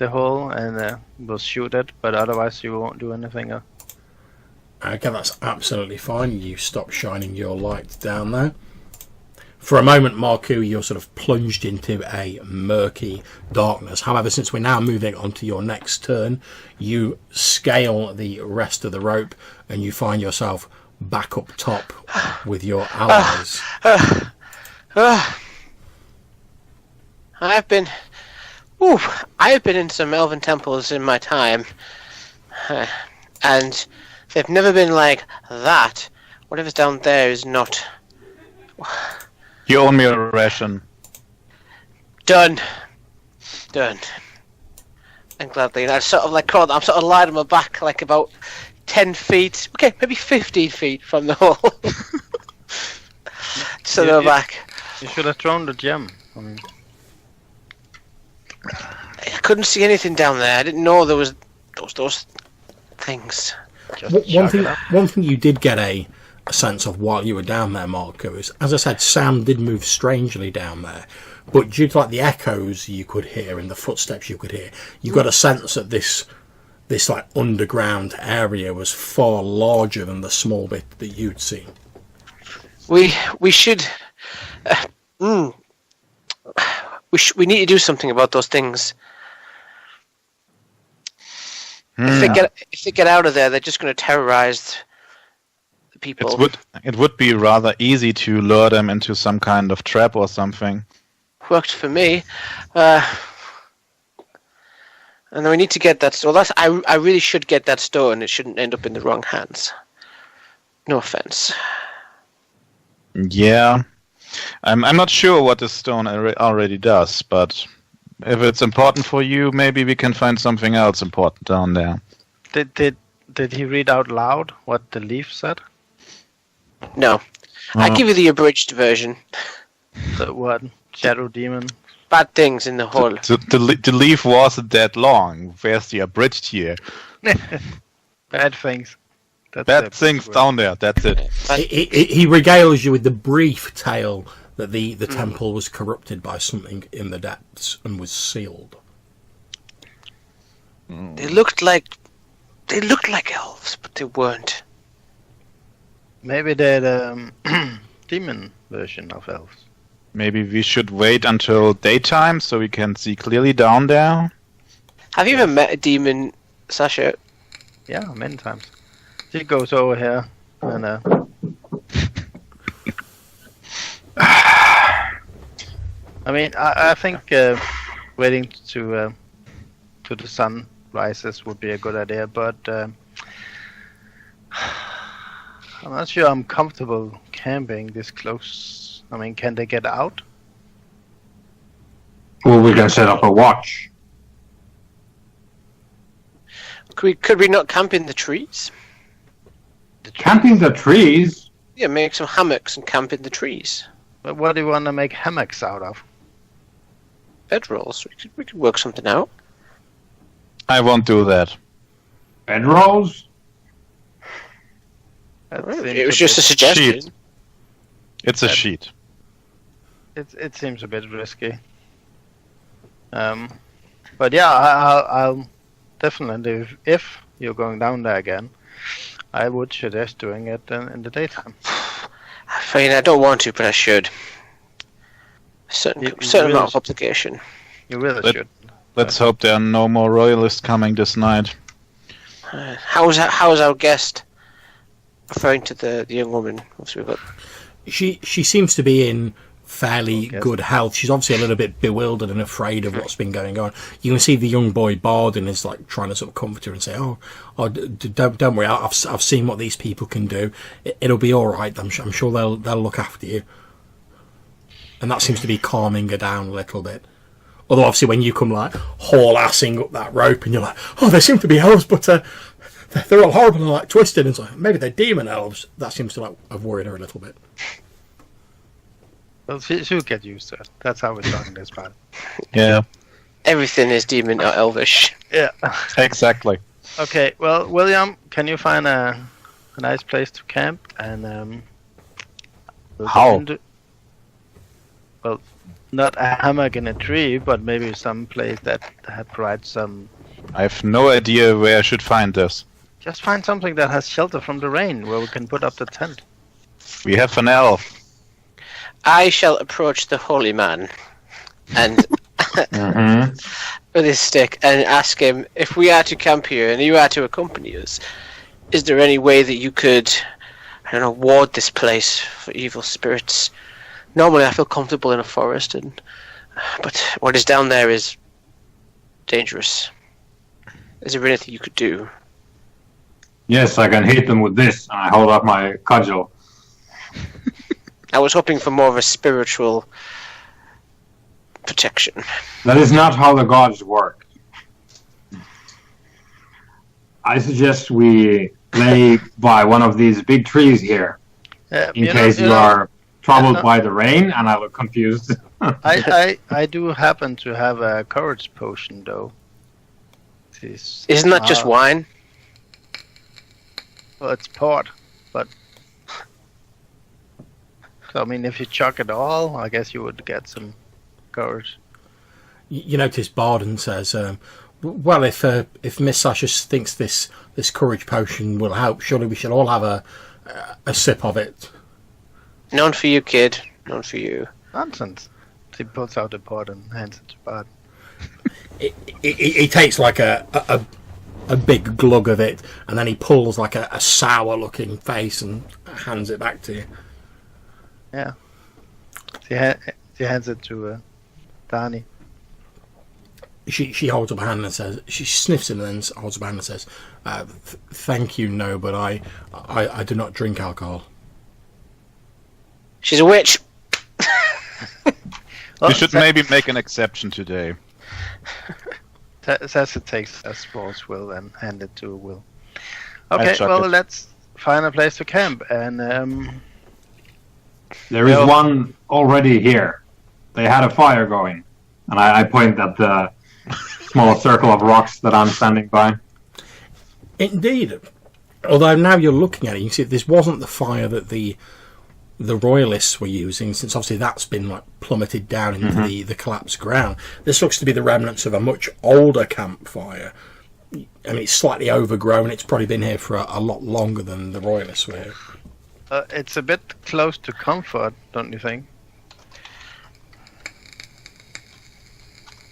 hole, and will shoot it. But otherwise, she won't do anything. Okay, that's absolutely fine. You stop shining your light down there. For a moment, Marku, you're sort of plunged into a murky darkness. However, since we're now moving on to your next turn, you scale the rest of the rope and you find yourself back up top with your allies. I have been in some elven temples in my time, and they've never been like that. Whatever's down there is not. You owe me a ration. Done. And gladly, and I sort of like crawled. I'm sort of lying on my back, like about 10 feet, okay, maybe 15 feet from the hole. So they're back. You should have thrown the gem. I mean, I couldn't see anything down there. I didn't know there was those things. One thing you did get a sense of while you were down there, Marku, is, as I said, sound did move strangely down there, but due to like the echoes you could hear and the footsteps you could hear, you got a sense that this like underground area was far larger than the small bit that you'd seen. We should we need to do something about those things. If they get out of there, they're just going to terrorize the people. It would be rather easy to lure them into some kind of trap or something. Worked for me. And then we need to get that. So I really should get that stone. It shouldn't end up in the wrong hands. No offense. Yeah, I'm not sure what this stone already does, but if it's important for you, maybe we can find something else important down there. Did he read out loud what the leaf said? No. I give you the abridged version. The what? Shadow demon. Bad things in the hole. The leaf wasn't that long. Where's the abridged here? Bad things. That's Bad things down there. That's it. He regales you with the brief tale that the temple was corrupted by something in the depths and was sealed. They looked like elves, but they weren't. Maybe they're the demon version of elves. Maybe we should wait until daytime so we can see clearly down there. Have you ever met a demon, Sasha? Yeah, many times. She goes over here and I mean, I think waiting to the sun rises would be a good idea, but I'm not sure I'm comfortable camping this close. I mean, can they get out? Well, we can set up a watch. Could we not camp in the trees? Camping the trees? Yeah, make some hammocks and camp in the trees. But what do you want to make hammocks out of? Bedrolls. We could work something out. I won't do that. Bedrolls? It was just a suggestion. Sheet. It's a sheet. It seems a bit risky. But yeah, I'll definitely, if you're going down there again, I would suggest doing it in the daytime. I mean, I don't want to, but I should. Certain amount of obligation. You really should. Let's hope there are no more Royalists coming this night. How's our guest? Referring to the young woman. Obviously we've got... She seems to be in fairly good health. She's obviously a little bit bewildered and afraid of what's been going on. You can see the young boy Bardin is like trying to sort of comfort her and say, "Oh, don't worry. I've seen what these people can do. It'll be all right. I'm sure they'll look after you." And that seems to be calming her down a little bit. Although obviously when you come like haul-assing up that rope and you're like, "Oh, they seem to be elves, but they're all horrible and like twisted," and it's like, maybe they're demon elves. That seems to like have worried her a little bit. Well, she'll get used to it. That's how we're talking this part. Yeah. Everything is demon or elvish. Yeah. Exactly. Okay, well, William, can you find a nice place to camp? And How? Well, not a hammock in a tree, but maybe some place that provides some... I have no idea where I should find this. Just find something that has shelter from the rain, where we can put up the tent. We have an elf. I shall approach the holy man and with his stick and ask him, if we are to camp here and you are to accompany us, is there any way that you could, I don't know, ward this place for evil spirits? Normally I feel comfortable in a forest, but what is down there is dangerous. Is there anything you could do? Yes, I can hit them with this. And I hold up my cudgel. I was hoping for more of a spiritual protection. That is not how the gods work. I suggest we lay by one of these big trees here, in case you are troubled by the rain, and I look confused. I do happen to have a courage potion, though. Isn't that just wine? Well, it's port, but... So, I mean, if you chuck it all, I guess you would get some courage. You notice Bardin says, well, if Miss Sasha thinks this courage potion will help, surely we should all have a sip of it. None for you, kid. None for you. Nonsense. He pulls out the pot and hands it to Bardin. He takes like a a big glug of it, and then he pulls like a sour-looking face and hands it back to you. Yeah. She hands it to Dhani. She holds up her hand and says, she sniffs it and then holds up her hand and says, "Thank you, no, but I do not drink alcohol." She's a witch. You should maybe make an exception today. Sasha takes a sports will and hand it to Will. Okay, well, let's find a place to camp. And there is one already here. They had a fire going. And I point at the small circle of rocks that I'm standing by. Indeed. Although now you're looking at it, you see this wasn't the fire that the Royalists were using, since obviously that's been like plummeted down into the collapsed ground. This looks to be the remnants of a much older campfire. I mean, it's slightly overgrown. It's probably been here for a lot longer than the Royalists were here. It's a bit close to comfort, don't you think?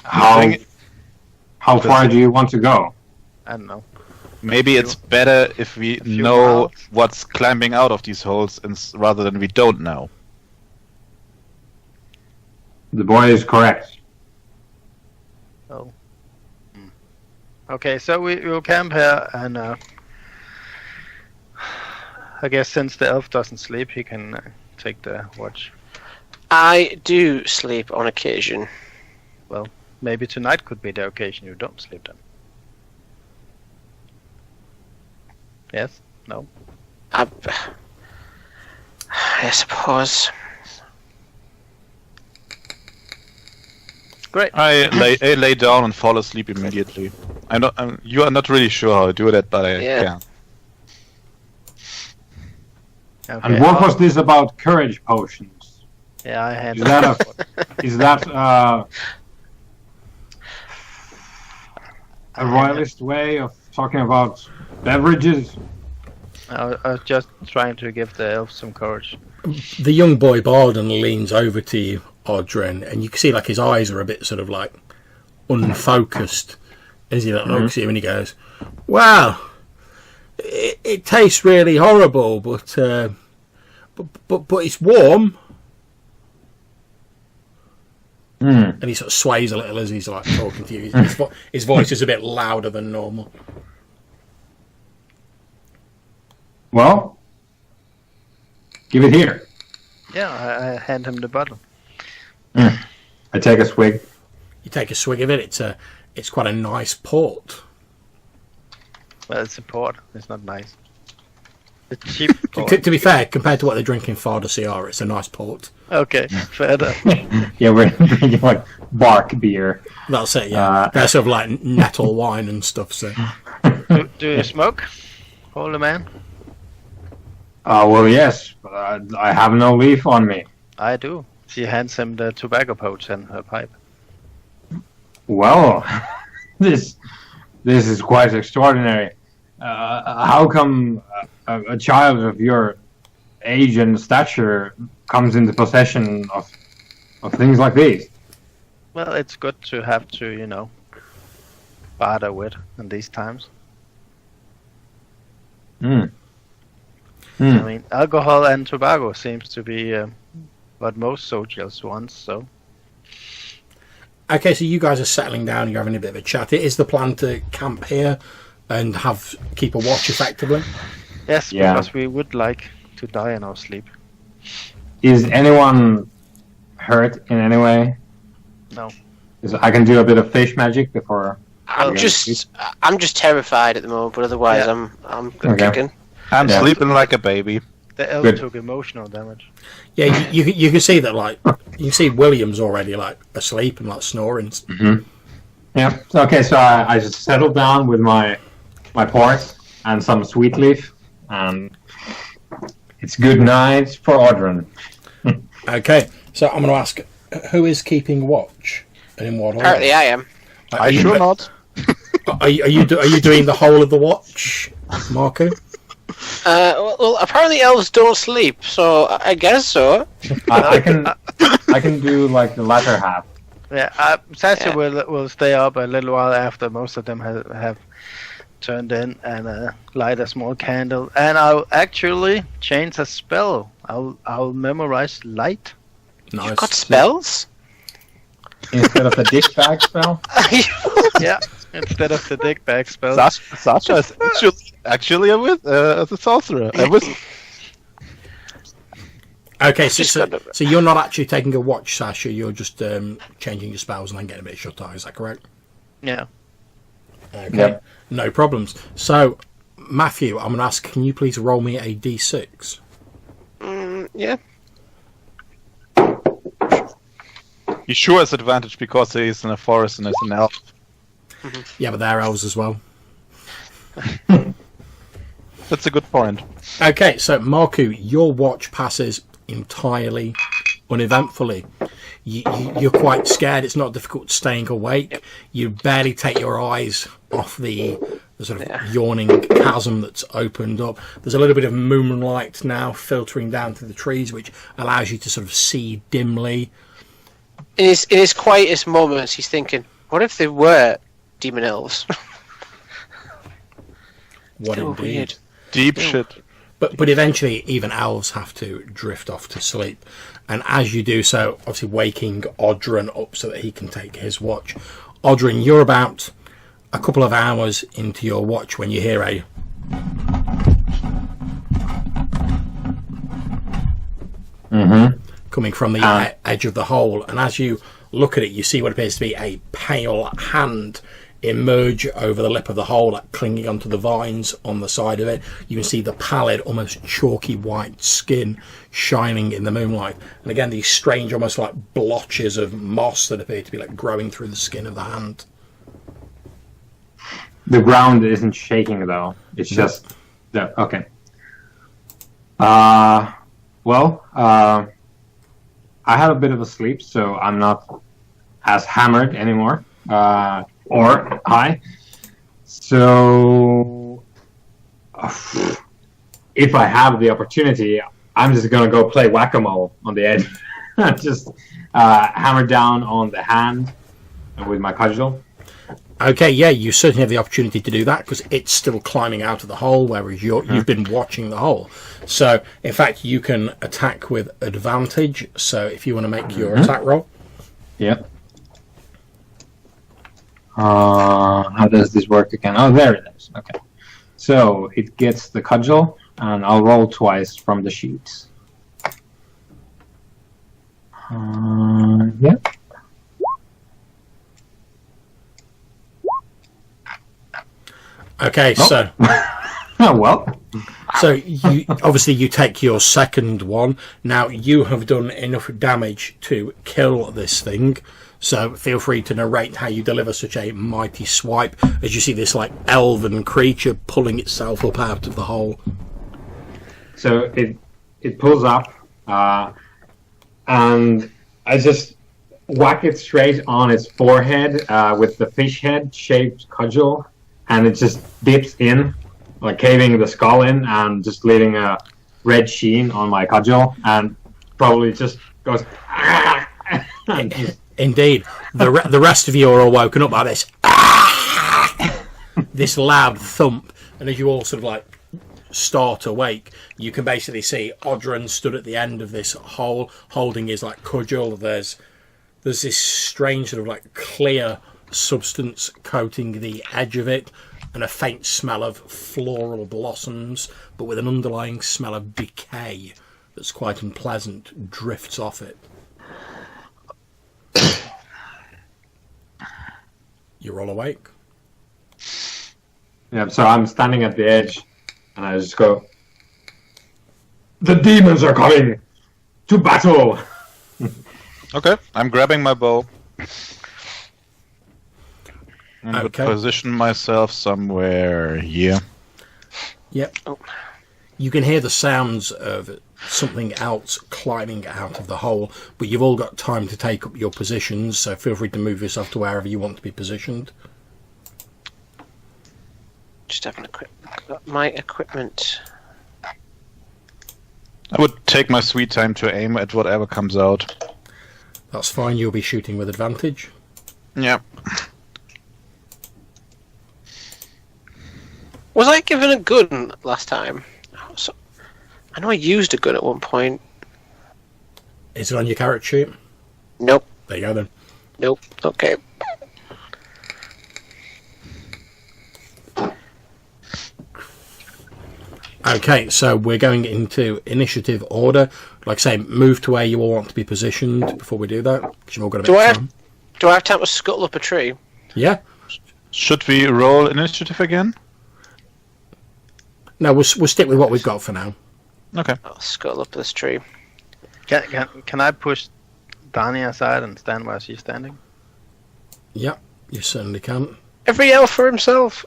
How far do you want to go? I don't know. Maybe it's better if we know what's climbing out of these holes rather than we don't know. The boy is correct. Oh. Okay, so we will camp here, and I guess since the elf doesn't sleep, he can take the watch. I do sleep on occasion. Well, maybe tonight could be the occasion you don't sleep then. Yes? No? I suppose. Great. I lay down and fall asleep immediately. You are not really sure how to do that, but I can. Okay. And what was this about courage potions? Yeah, I had. Is that a royalist way of talking about beverages? I was just trying to give the elf some courage. The young boy Barden leans over to you, Audrin, and you can see like his eyes are a bit sort of like unfocused as he looks at you and he goes, "Well, it tastes really horrible, but it's warm." And he sort of sways a little as he's like talking to you. His voice is a bit louder than normal. Well, give it here. Yeah, I hand him the bottle. I take a swig. You take a swig of it. It's quite a nice port. Well, it's a port. It's not nice. It's cheap port. To be fair, compared to what they drink in Farda CR, it's a nice port. Okay, fair enough. Yeah, we're drinking like bark beer. That's it, yeah. They're sort of like nettle wine and stuff, so. Do you smoke, older man? Well, yes, but I have no leaf on me. I do. She hands him the tobacco pouch and her pipe. Well, this is quite extraordinary. How come a child of your age and stature comes into possession of things like these? Well, it's good to have to, barter with in these times. I mean, alcohol and tobacco seems to be what most soldiers want, so... Okay, so you guys are settling down, you're having a bit of a chat. Is the plan to camp here and keep a watch effectively? Yes, because we would like to die in our sleep. Is anyone hurt in any way? No. I can do a bit of fish magic before... I'm just terrified at the moment, but otherwise I'm good kicking. I'm sleeping like a baby. The elf took emotional damage. Yeah, you can see that, like, you can see William's already, like, asleep and, like, snoring. Yeah, okay, so I just settled down with my port and some sweet leaf, and it's good night for Audrin. Okay, so I'm going to ask, who is keeping watch? And in what order? Apparently I am. I sure not. Are you doing the whole of the watch, Marco? Well, apparently elves don't sleep, so I guess so. I can do like the latter half. Yeah, Sasha will stay up a little while after most of them have turned in and light a small candle, and I'll actually change a spell. I'll memorize light. Nice. You've got spells? Instead of the dick bag spell. Yeah, instead of the dick bag spell. Sasha is actually a sorcerer. Okay, so you're not actually taking a watch, Sasha. You're just changing your spells and then getting a bit shut eye. Is that correct? Yeah. Okay, Yep. no problems. So, Matthew, I'm going to ask, can you please roll me a d6? Yeah. He sure has advantage because he's in a forest and is an elf. Yeah, but they're elves as well. That's a good point. Okay, so Marku, your watch passes entirely uneventfully. You're quite scared. It's not difficult staying awake. You barely take your eyes off the sort of yawning chasm that's opened up. There's a little bit of moonlight now filtering down through the trees, which allows you to sort of see dimly. In his quietest moments, he's thinking, what if they were demon elves? What So indeed. weird. Deep shit. But eventually, even elves have to drift off to sleep. And as you do so, obviously waking Odrin up so that he can take his watch. Odrin, you're about a couple of hours into your watch when you hear a... coming from the edge of the hole. And as you look at it, you see what appears to be a pale hand emerge over the lip of the hole, clinging onto the vines on the side of it. You can see the pallid, almost chalky white skin shining in the moonlight. And again, these strange, almost like blotches of moss that appear to be like growing through the skin of the hand. The ground isn't shaking though. It's just okay. I had a bit of a sleep, so I'm not as hammered anymore. Or high. So if I have the opportunity, I'm just gonna go play whack-a-mole on the edge. Just hammer down on the hand with my cudgel. Okay, yeah, you certainly have the opportunity to do that because it's still climbing out of the hole, whereas you've been watching the hole. So, in fact, you can attack with advantage. So, if you want to make your attack roll. Yep. How does this work again? Oh, there it is. Okay. So, it gets the cudgel, and I'll roll twice from the sheets. Yep. Okay, so... Oh, well. So you obviously you take your second one. Now you have done enough damage to kill this thing. So feel free to narrate how you deliver such a mighty swipe as you see this like elven creature pulling itself up out of the hole. So it pulls up, and I just whack it straight on its forehead with the fish head shaped cudgel, and it just dips in, like caving the skull in and just leaving a red sheen on my cudgel, and probably just goes. And just, Indeed, the rest of you are all woken up by this this loud thump, and as you all sort of like start awake, you can basically see Odrin stood at the end of this hole, holding his like cudgel. There's this strange sort of like clear substance coating the edge of it, and a faint smell of floral blossoms, but with an underlying smell of decay that's quite unpleasant, drifts off it. You're all awake. yeah, so I'm standing at the edge, and I just go, "The demons are coming to battle!" Okay, I'm grabbing my bow. I'm going Okay. to position myself somewhere here. Yep. You can hear the sounds of something else climbing out of the hole, but you've all got time to take up your positions, so feel free to move yourself to wherever you want to be positioned. Just having a quick look at my equipment. I would take my sweet time to aim at whatever comes out. That's fine, you'll be shooting with advantage. Yeah. Was I given a gun last time? I know I used a gun at one point. Is it on your character sheet? Nope. There you go then. Nope. Okay. Okay, so we're going into initiative order. Like I say, move to where you all want to be positioned before we do that, because you've all got a bit of time. Do I have time to scuttle up a tree? Yeah. Should we roll initiative again? No, we'll stick with what we've got for now. Okay. I'll scuttle up this tree. Can I push Dhani aside and stand where she's standing? Yeah, you certainly can. Every elf for himself.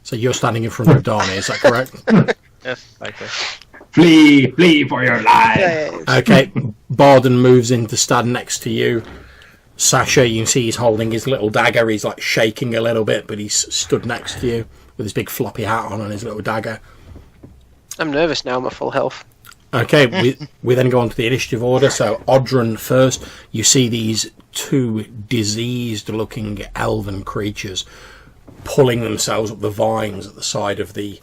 So you're standing in front of Dhani, is that correct? Yes, like that. Flee for your life. Yes. Okay, Barden moves in to stand next to you. Sasha, you can see he's holding his little dagger. He's like shaking a little bit, but he's stood next to you with his big floppy hat on and his little dagger. I'm nervous now. I'm at full health. Okay, we then go on to the initiative order. So Odrin first. You see these two diseased-looking elven creatures pulling themselves up the vines at the side of the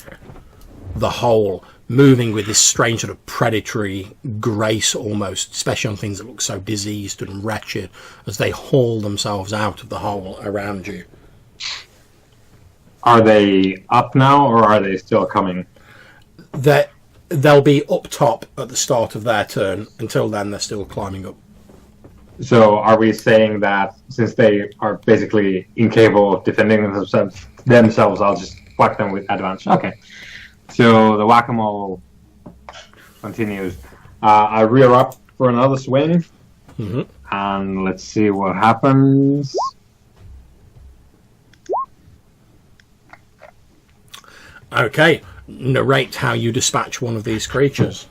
hole, moving with this strange sort of predatory grace almost, especially on things that look so diseased and wretched, as they haul themselves out of the hole around you. Are they up now, or are they still coming? They'll be up top at the start of their turn. Until then, they're still climbing up. So are we saying that since they are basically incapable of defending themselves, I'll just whack them with advantage? Okay. So the whack-a-mole continues. I rear up for another swing, and let's see what happens. Okay, narrate how you dispatch one of these creatures.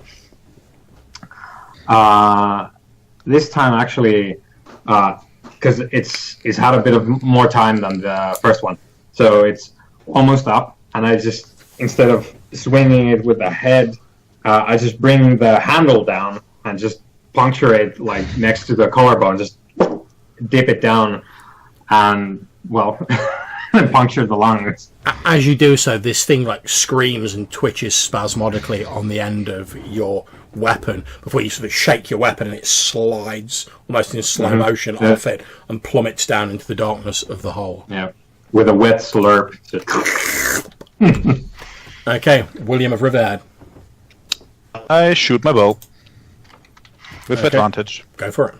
This time, actually, because it's had a bit of more time than the first one, so it's almost up, and I just, instead of swinging it with the head, I just bring the handle down and just puncture it like next to the collarbone, just dip it down, and well, puncture the lungs. As you do so, this thing like screams and twitches spasmodically on the end of your weapon before you sort of shake your weapon, and it slides almost in slow motion off it and plummets down into the darkness of the hole. Yeah, with a wet slurp. Okay, William of Riverhead. I shoot my bow. With advantage. Go for it.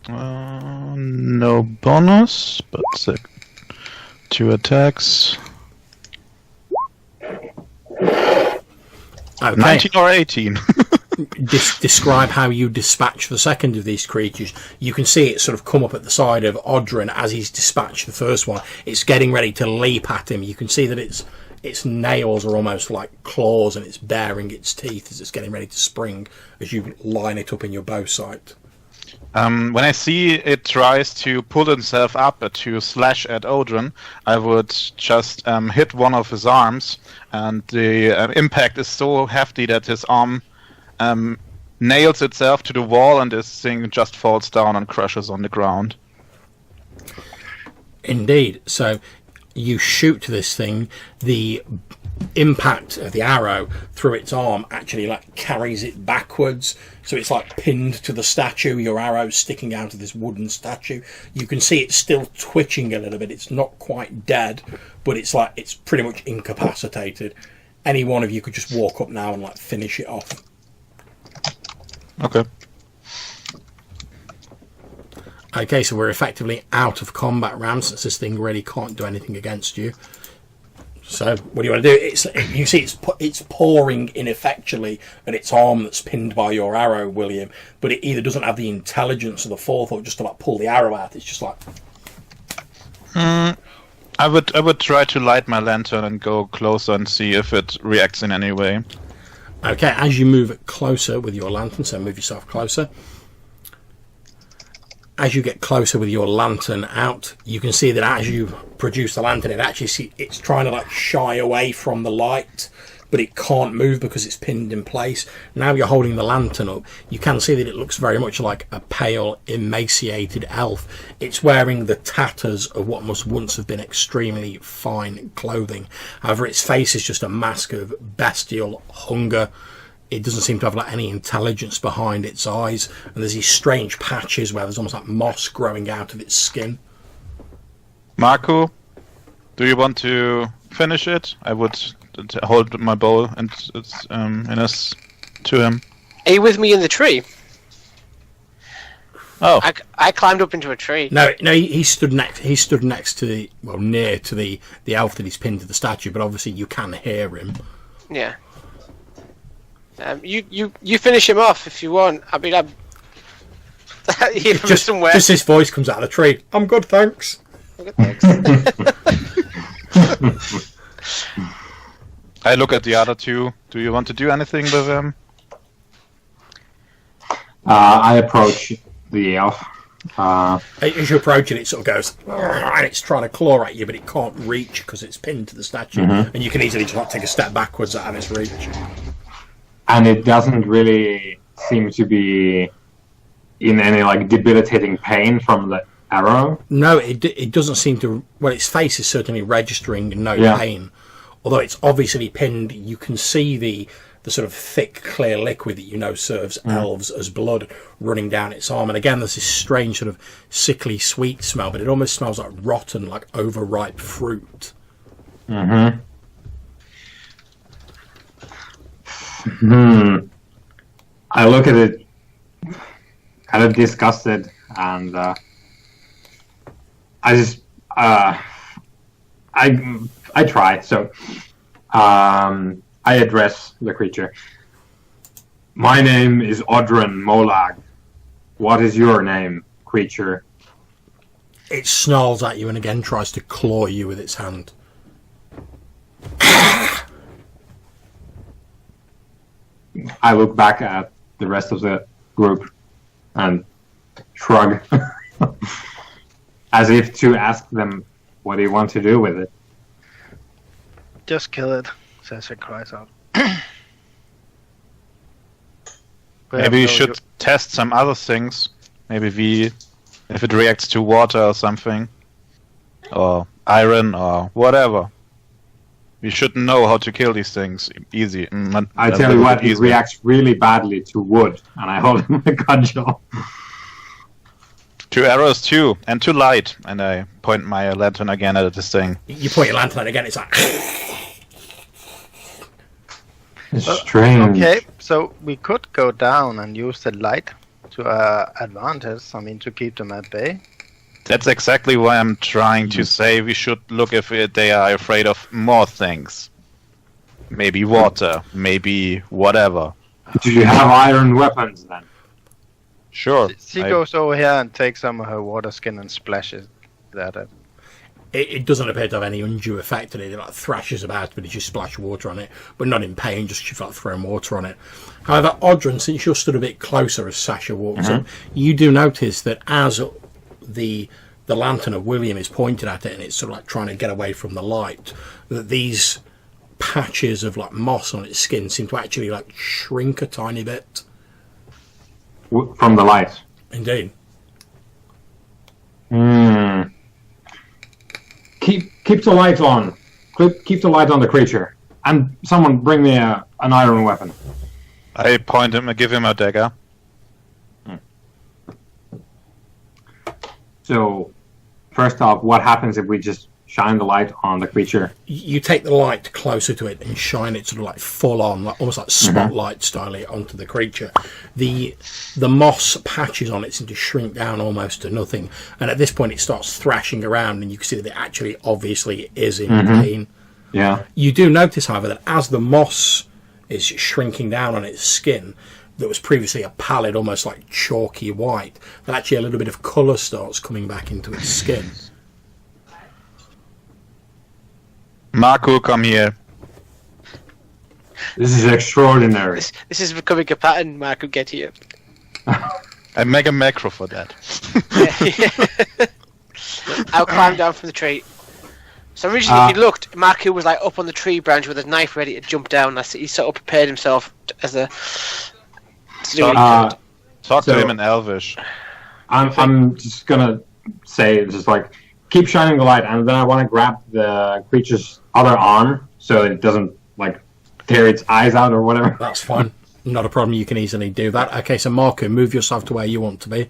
No bonus, but 2 attacks. Okay. 19 or 18. Describe how you dispatch the second of these creatures. You can see it sort of come up at the side of Odrin as he's dispatched the first one. It's getting ready to leap at him. You can see that its nails are almost like claws, and it's baring its teeth as it's getting ready to spring as you line it up in your bow sight. When I see it tries to pull itself up to slash at Odrin, I would just hit one of his arms, and the impact is so hefty that his arm nails itself to the wall, and this thing just falls down and crushes on the ground. Indeed. So you shoot this thing, the impact of the arrow through its arm actually like carries it backwards, so it's like pinned to the statue. Your arrow sticking out of this wooden statue. You can see it's still twitching a little bit. It's not quite dead, but it's like it's pretty much incapacitated. Any one of you could just walk up now and like finish it off. Okay. Okay, so we're effectively out of combat round since this thing really can't do anything against you. So what do you want to do? You see it's pawing ineffectually at its arm that's pinned by your arrow, William, but it either doesn't have the intelligence or the forethought just to like pull the arrow out. It's just like... I would try to light my lantern and go closer and see if it reacts in any way. Okay, as you move closer with your lantern, so move yourself closer. As you get closer with your lantern out, you can see that as you produce the lantern, it's trying to like shy away from the light but it can't move because it's pinned in place. Now you're holding the lantern up, you can see that it looks very much like a pale, emaciated elf. It's wearing the tatters of what must once have been extremely fine clothing. However, its face is just a mask of bestial hunger. It doesn't seem to have like any intelligence behind its eyes, and there's these strange patches where there's almost like moss growing out of its skin. Marco, do you want to finish it? I would hold my bow and to him. Are you with me in the tree? Oh, I climbed up into a tree. No, he stood next. He stood next to near to the elf that he's pinned to the statue, but obviously you can hear him. Yeah. You finish him off if you want. I mean, I'm here from somewhere. Just his voice comes out of the tree. I'm good, thanks. Okay, thanks. I look at the other two. Do you want to do anything with them? I approach the elf. As you approach it, it sort of goes, and it's trying to claw at you, but it can't reach because it's pinned to the statue, and you can easily just like take a step backwards out of its reach. And it doesn't really seem to be in any like debilitating pain from the arrow. No, it doesn't seem to. Well, its face is certainly registering no pain, although it's obviously pinned. You can see the sort of thick, clear liquid that you know serves elves as blood running down its arm. And again, there's this strange sort of sickly sweet smell, but it almost smells like rotten, like overripe fruit. I look at it, kind of disgusted, and I just I try. So I address the creature. My name is Odrin Molag. What is your name, creature? It snarls at you and again tries to claw you with its hand. I look back at the rest of the group and shrug, as if to ask them what they want to do with it. Just kill it, Sasha cries out. Maybe we should test some other things. Maybe if it reacts to water or something, or iron or whatever. We should know how to kill these things easy. I tell you what, it reacts really badly to wood, and I hold my cudgel. To arrows too, and to light. And I point my lantern again at this thing. You point your lantern at it again, it's like... It's strange. Okay, so we could go down and use the light to advantage. I mean, to keep them at bay. That's exactly why I'm trying to say we should look if they are afraid of more things. Maybe water, maybe whatever. Do you have iron weapons then? Sure. She goes over here and takes some of her water skin and splashes that at. It doesn't appear to have any undue effect on it. It like thrashes about, but it just splash water on it, but not in pain, just she's like throwing water on it. However, Odrin, since you're stood a bit closer as Sasha walks up, you do notice that as the lantern of William is pointed at it and it's sort of like trying to get away from the light, that these patches of like moss on its skin seem to actually like shrink a tiny bit. From the light? Indeed. Keep the light on. Keep the light on the creature. And someone bring me an iron weapon. I point him and give him a dagger. So, first off, what happens if we just shine the light on the creature? You take the light closer to it and shine it sort of like full on, like almost like spotlight style onto the creature. The moss patches on it seem to shrink down almost to nothing, and at this point it starts thrashing around, and you can see that it actually obviously is in pain. Yeah. You do notice, however, that as the moss is shrinking down on its skin, that was previously a pallid, almost like chalky white, that actually a little bit of colour starts coming back into its skin. Marco, come here. This is extraordinary. This is becoming a pattern, Marco, get here. I make a macro for that. I'll climb down from the tree. So originally, if you looked, Marku was like up on the tree branch with his knife ready to jump down. He sort of prepared himself as a. Talk to him in Elvish. I'm just gonna say just like keep shining the light, and then I want to grab the creature's other arm so it doesn't like tear its eyes out or whatever. That's fine. Not a problem. You can easily do that. Okay, so Marku, move yourself to where you want to be.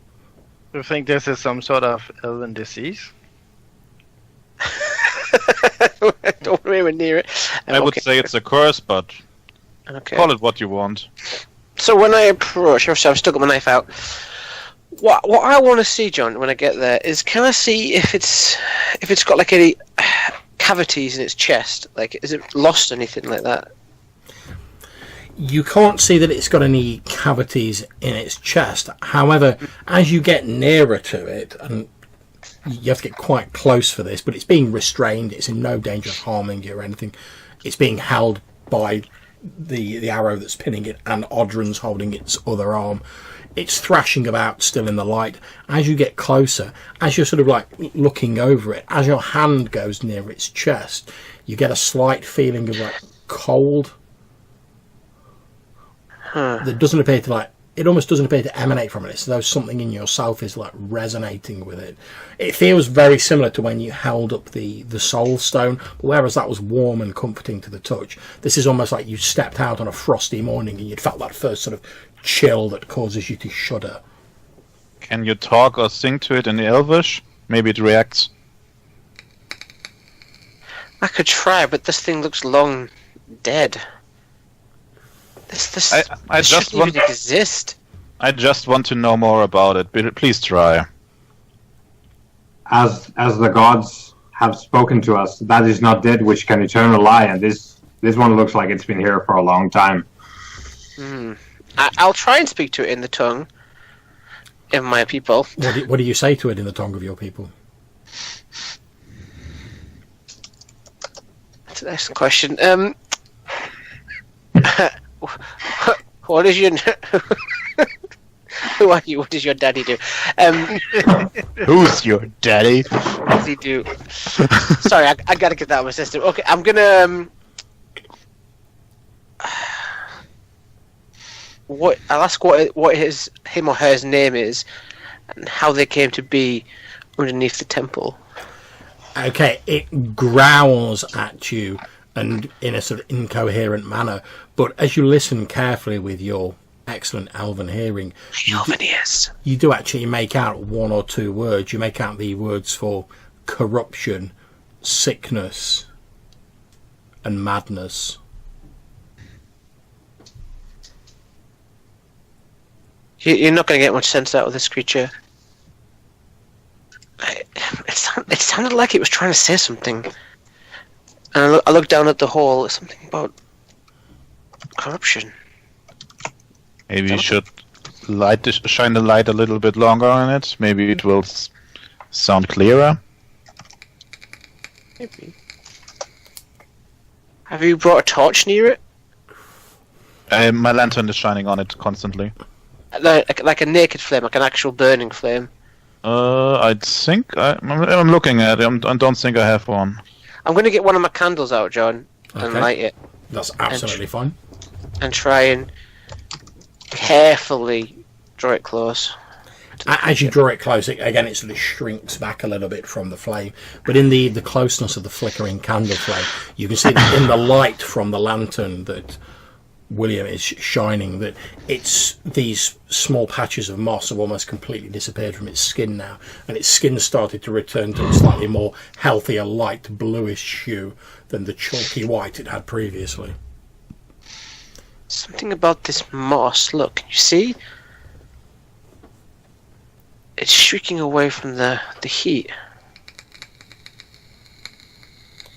Do you think this is some sort of elven disease? Don't anywhere near it. I would say it's a curse, but call it what you want. So when I approach, I've still got my knife out. What I want to see, John, when I get there, is can I see if it's got like any cavities in its chest? Like, is it lost anything like that? You can't see that it's got any cavities in its chest. However, as you get nearer to it, and you have to get quite close for this, but it's being restrained. It's in no danger of harming you or anything. It's being held by the arrow that's pinning it, and Odrin's holding its other arm. It's thrashing about still in the light. As you get closer, as you're sort of like looking over it, as your hand goes near its chest, you get a slight feeling of like cold. That doesn't appear to like. It almost doesn't appear to emanate from it. It's as though something in yourself is like resonating with it. It feels very similar to when you held up the soul stone, whereas that was warm and comforting to the touch. This is almost like you stepped out on a frosty morning and you'd felt that first sort of chill that causes you to shudder. Can you talk or sing to it in the Elvish? Maybe it reacts. I could try, but this thing looks long dead. This just shouldn't even exist. I just want to know more about it. Please try. As the gods have spoken to us, that is not dead which can eternal lie, and this one looks like it's been here for a long time. I'll try and speak to it in the tongue of my people. What do you say to it in the tongue of your people? That's an excellent question. What is your who are you? What does your daddy do? Who's your daddy? What does he do? Sorry, I gotta get that out of my system. Okay, I'm gonna I'll ask what him or her's name is and how they came to be underneath the temple. Okay, it growls at you and in a sort of incoherent manner, but as you listen carefully with your excellent elven hearing, you do actually make out one or two words. You make out the words for corruption, sickness, and madness. You're not going to get much sense out of this creature. It sounded like it was trying to say something. And I look down at the hall. It's something about corruption. Maybe you should shine the light a little bit longer on it. Maybe it will sound clearer. Maybe. Have you brought a torch near it? My lantern is shining on it constantly. Like a naked flame, like an actual burning flame. I think I'm looking at it. I don't think I have one. I'm going to get one of my candles out, John, and light it. That's absolutely fine. And try and carefully draw it close. As you draw it close, again, it sort of shrinks back a little bit from the flame. But in the closeness of the flickering candle flame, you can see that in the light from the lantern that William is shining, that it's these small patches of moss have almost completely disappeared from its skin now, and its skin started to return to a slightly more healthier light bluish hue than the chalky white it had previously. Something about this moss, look, you see? It's shrieking away from the heat.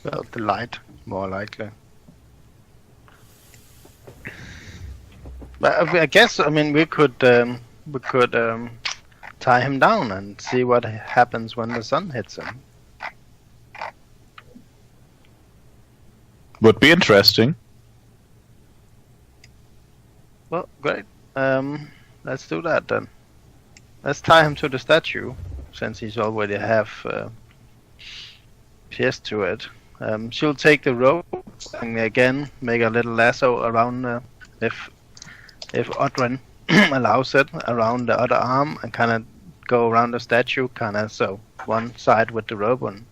Well, the light, more likely. But I guess we could tie him down and see what happens when the sun hits him. Would be interesting. Well, great. Let's do that then. Let's tie him to the statue, since he's already half pierced to it. She'll take the rope and again make a little lasso around, if Odrin allows it, around the other arm and kind of go around the statue, kind of so one side with the rope and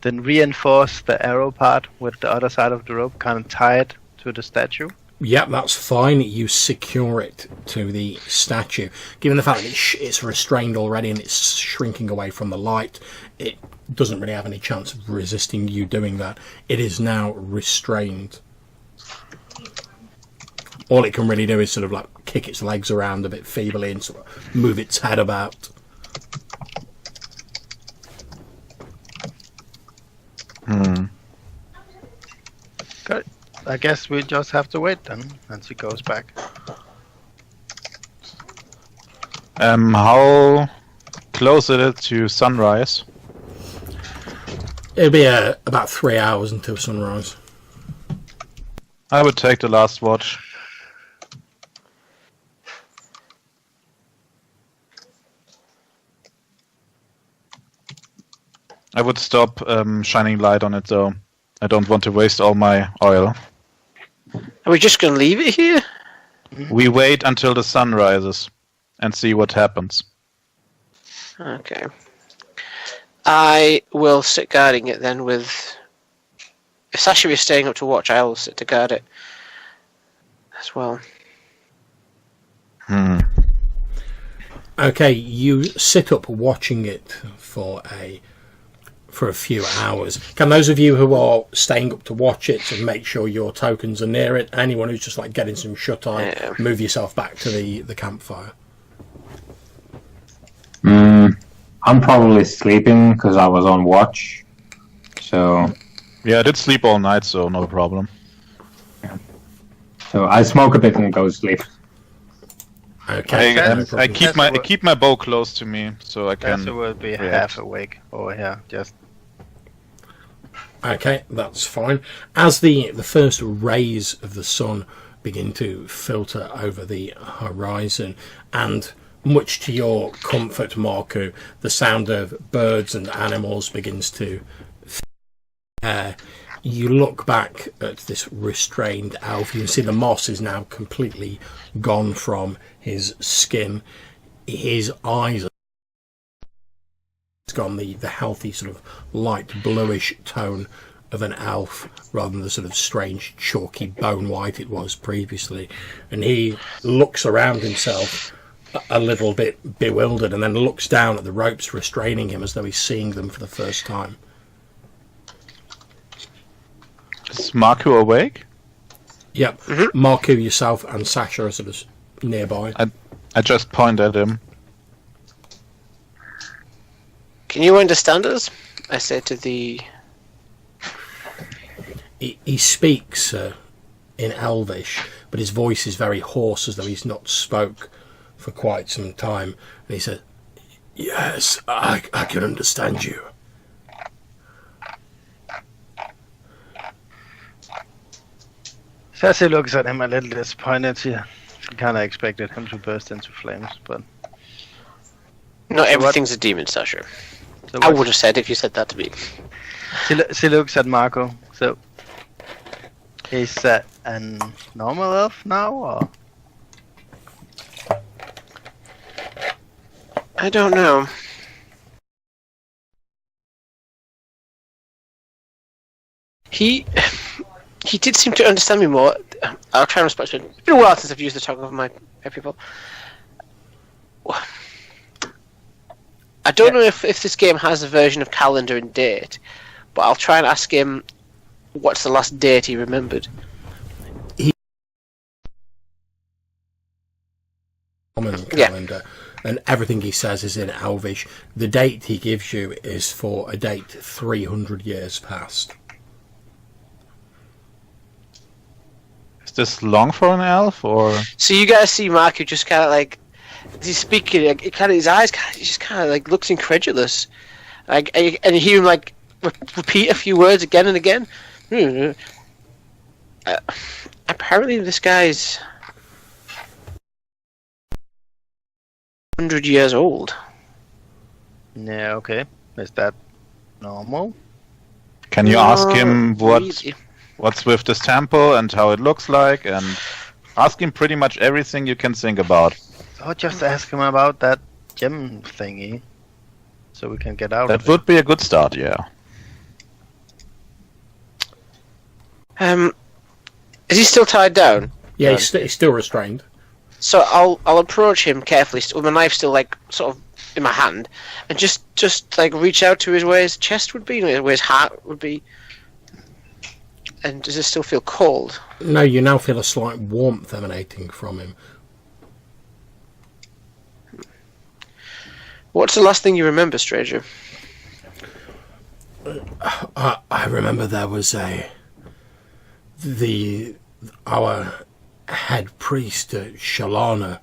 then reinforce the arrow part with the other side of the rope, kind of tied to the statue. Yep, that's fine. You secure it to the statue. Given the fact that it's restrained already and it's shrinking away from the light, it doesn't really have any chance of resisting you doing that. It is now restrained. All it can really do is sort of like kick its legs around a bit feebly and sort of move its head about. Good. I guess we just have to wait then, and she goes back. How close is it to sunrise? It'll be about 3 hours until sunrise. I would take the last watch. I would stop shining light on it though. I don't want to waste all my oil. Are we just going to leave it here? We wait until the sun rises and see what happens. Okay. I will sit guarding it then with... If Sasha is staying up to watch, I will sit to guard it as well. Okay, you sit up watching it for a few hours. Can those of you who are staying up to watch it and make sure your tokens are near it, anyone who's just like getting some shut-eye, move yourself back to the campfire? I'm probably sleeping because I was on watch. So Yeah, I did sleep all night, so no problem. I smoke a bit and go to sleep. Okay. I keep my bow close to me, so I can. Sasha will be react. half awake over here, just... Okay, that's fine. As the first rays of the sun begin to filter over the horizon, and much to your comfort, Marku, the sound of birds and animals begins to you look back at this restrained elf. You can see the moss is now completely gone from his skin. His eyes it's gone the healthy sort of light bluish tone of an elf rather than the sort of strange chalky bone white it was previously. And he looks around himself a little bit bewildered and then looks down at the ropes restraining him as though he's seeing them for the first time. Is Marku awake? Yep. Marku, yourself and Sasha are sort of nearby. I just point at him. Can you understand us? I say to the... He speaks in Elvish, but his voice is very hoarse as though he's not spoke for quite some time. And he said, "Yes, I can understand you." Sassy looks at him a little disappointed. She kind of expected him to burst into flames, but... Not everything's a demon, Sasha. So I would have said if you said that to me. She looks at Marco. So, is that a normal elf now, or...? I don't know. He did seem to understand me more. I'll try and respond to it. It's been a while since I've used the tongue of my people. I don't know if this game has a version of calendar and date, but I'll try and ask him what's the last date he remembered. Common calendar, and everything he says is in Elvish. The date he gives you is for a date 300 years past. Is this long for an elf, or...? So you guys see Mark who just kind of like... He's speaking, his eyes he just kind of like looks incredulous, and you hear him like repeat a few words again and again. Apparently, this guy's 100 years old. Yeah, okay. Is that normal? Can you ask him Really? what's with this temple and how it looks like, and ask him pretty much everything you can think about. Or just ask him about that gem thingy, so we can get out That of would be a good start, yeah. Is he still tied down? Yeah, he's still restrained. So I'll approach him carefully with my knife still like sort of in my hand, and just like reach out to where his chest would be, where his heart would be. And does it still feel cold? No, you now feel a slight warmth emanating from him. What's the last thing you remember, stranger? I remember there was our head priest, Shalana,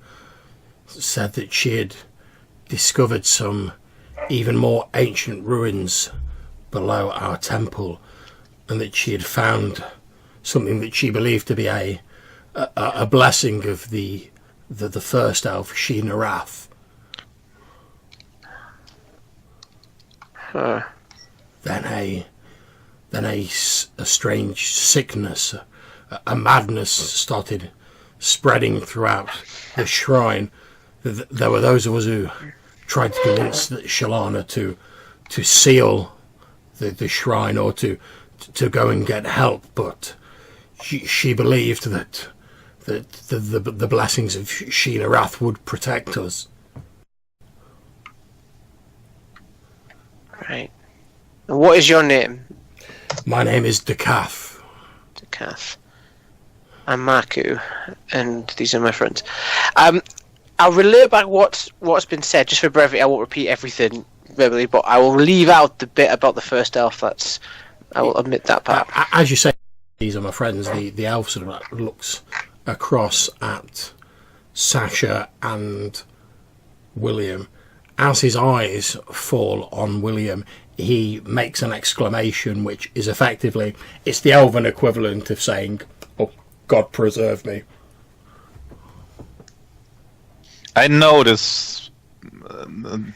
said that she had discovered some even more ancient ruins below our temple, and that she had found something that she believed to be a blessing of the first elf, Sheena Wrath. Huh. Then a strange sickness, a madness started spreading throughout the shrine. There were those of us who tried to convince Shalana to seal the shrine or to go and get help, but she believed that the blessings of Sheena Wrath would protect us. Right. And what is your name? My name is Dekath. Dekath. I'm Marku, and these are my friends. I'll relay back what's been said, just for brevity. I won't repeat everything verbally, but I will leave out the bit about the first elf. I will admit that part. As you say, these are my friends. The elf sort of looks across at Sasha and William. As his eyes fall on William, he makes an exclamation, which is effectively, it's the elven equivalent of saying, "Oh, God preserve me." I notice.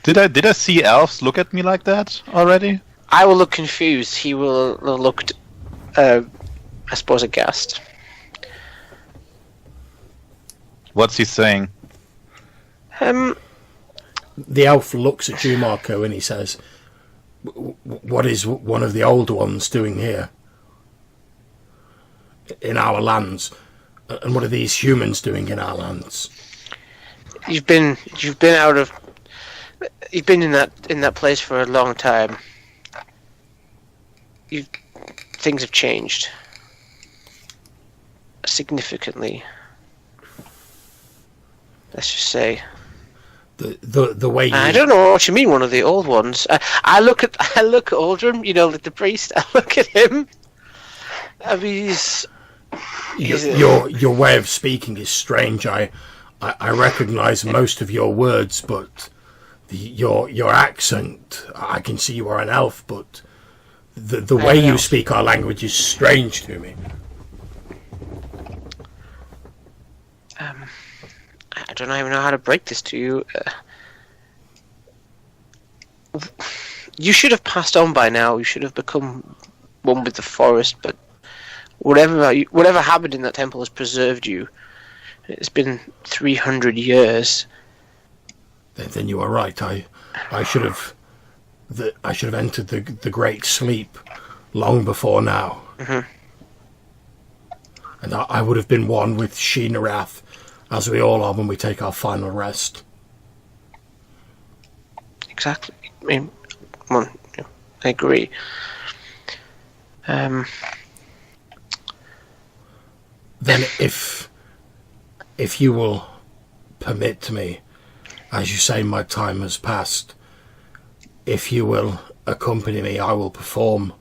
Did I see elves look at me like that already? I will look confused. He will look, I suppose, aghast. What's he saying? The elf looks at you, Marco, and he says, "What is one of the old ones doing here in our lands? And what are these humans doing in our lands?" You've been in that place for a long time. Things have changed significantly. Let's just say. The way you... I don't know what you mean. One of the old ones. I look at Aldrin. Like the priest. I look at him. I mean, your way of speaking is strange. I recognise most of your words, but your accent. I can see you are an elf, but the way you speak our language is strange to me. I don't even know how to break this to you. You should have passed on by now. You should have become one with the forest. But whatever happened in that temple has preserved you. It's been 300 years. Then you are right. I should have entered the great sleep long before now. Mm-hmm. And I would have been one with Sheena Wrath, as we all are when we take our final rest. Exactly. I mean, I agree. Then if you will permit me, as you say, my time has passed. If you will accompany me, I will perform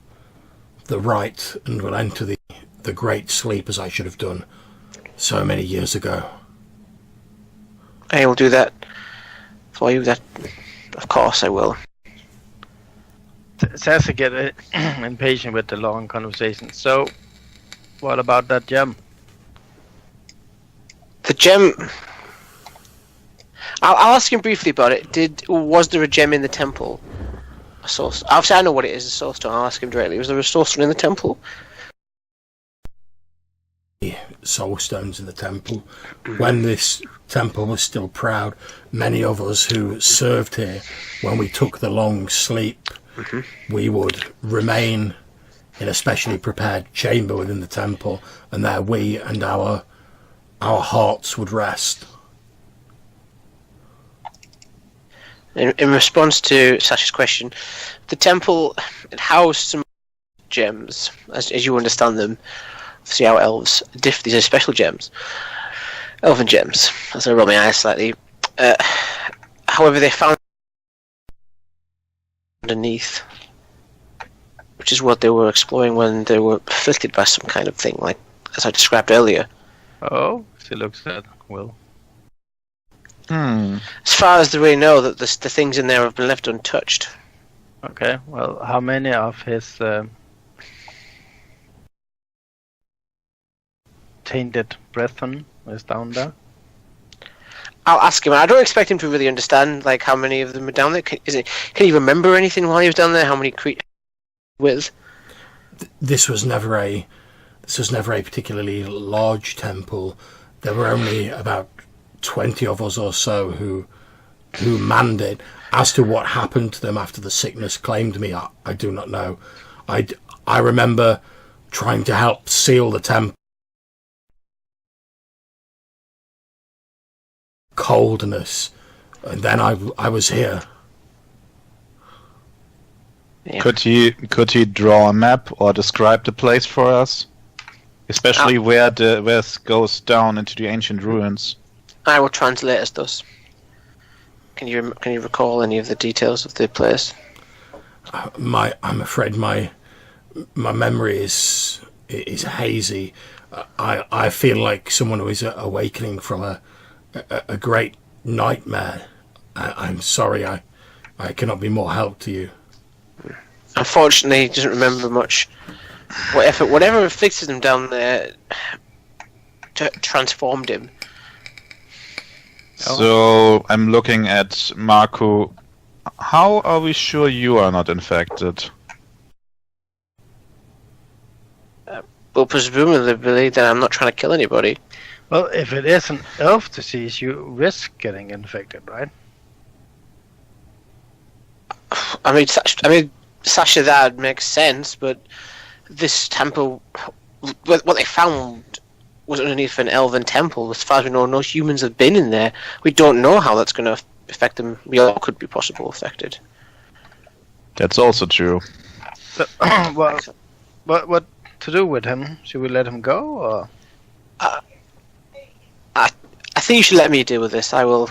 the rite and will enter the great sleep as I should have done so many years ago. I will do that for you. That, of course, I will. Sasa get impatient with the long conversation. So, what about that gem? The gem. I'll ask him briefly about it. Was there a gem in the temple? a source? Obviously, I know what it is. A source stone. I'll ask him directly. Was there a source stone in the temple? Soul stones in the temple. When this temple was still proud, many of us who served here, when we took the long sleep, we would remain in a specially prepared chamber within the temple, and there we and our hearts would rest. In response to Sasha's question, the temple, it housed some gems, as you understand them. See how elves differ. These are special gems, elven gems. As I roll my eyes slightly. However, they found underneath, which is what they were exploring when they were afflicted by some kind of thing, like as I described earlier. Oh, she looks at Will. As far as they really know, that the things in there have been left untouched. Okay, well, how many of his tainted brethren is down there? I'll ask him. I don't expect him to really understand like how many of them are down there. Can he remember anything while he was down there? How many creatures with? This was never a particularly large temple. There were only about 20 of us or so who manned it. As to what happened to them after the sickness claimed me, I do not know. I remember trying to help seal the temple. Coldness, and then I was here. Yeah. Could he draw a map or describe the place for us, especially where this goes down into the ancient ruins? I will translate as thus. Can you recall any of the details of the place? I'm afraid my memory is hazy. I feel like someone who is awakening from a great nightmare. I'm sorry, I cannot be more help to you. Unfortunately, he doesn't remember much. Whatever afflicted him down there transformed him. So I'm looking at Marco. How are we sure you are not infected? Well, presumably that I'm not trying to kill anybody. Well, if it is an elf disease, you risk getting infected, right? I mean, Sasha, that makes sense, but this temple, what they found was underneath an elven temple. As far as we know, no humans have been in there. We don't know how that's going to affect them. We all could be possibly affected. That's also true. So, well, what to do with him? Should we let him go, or? I think you should let me deal with this. I'll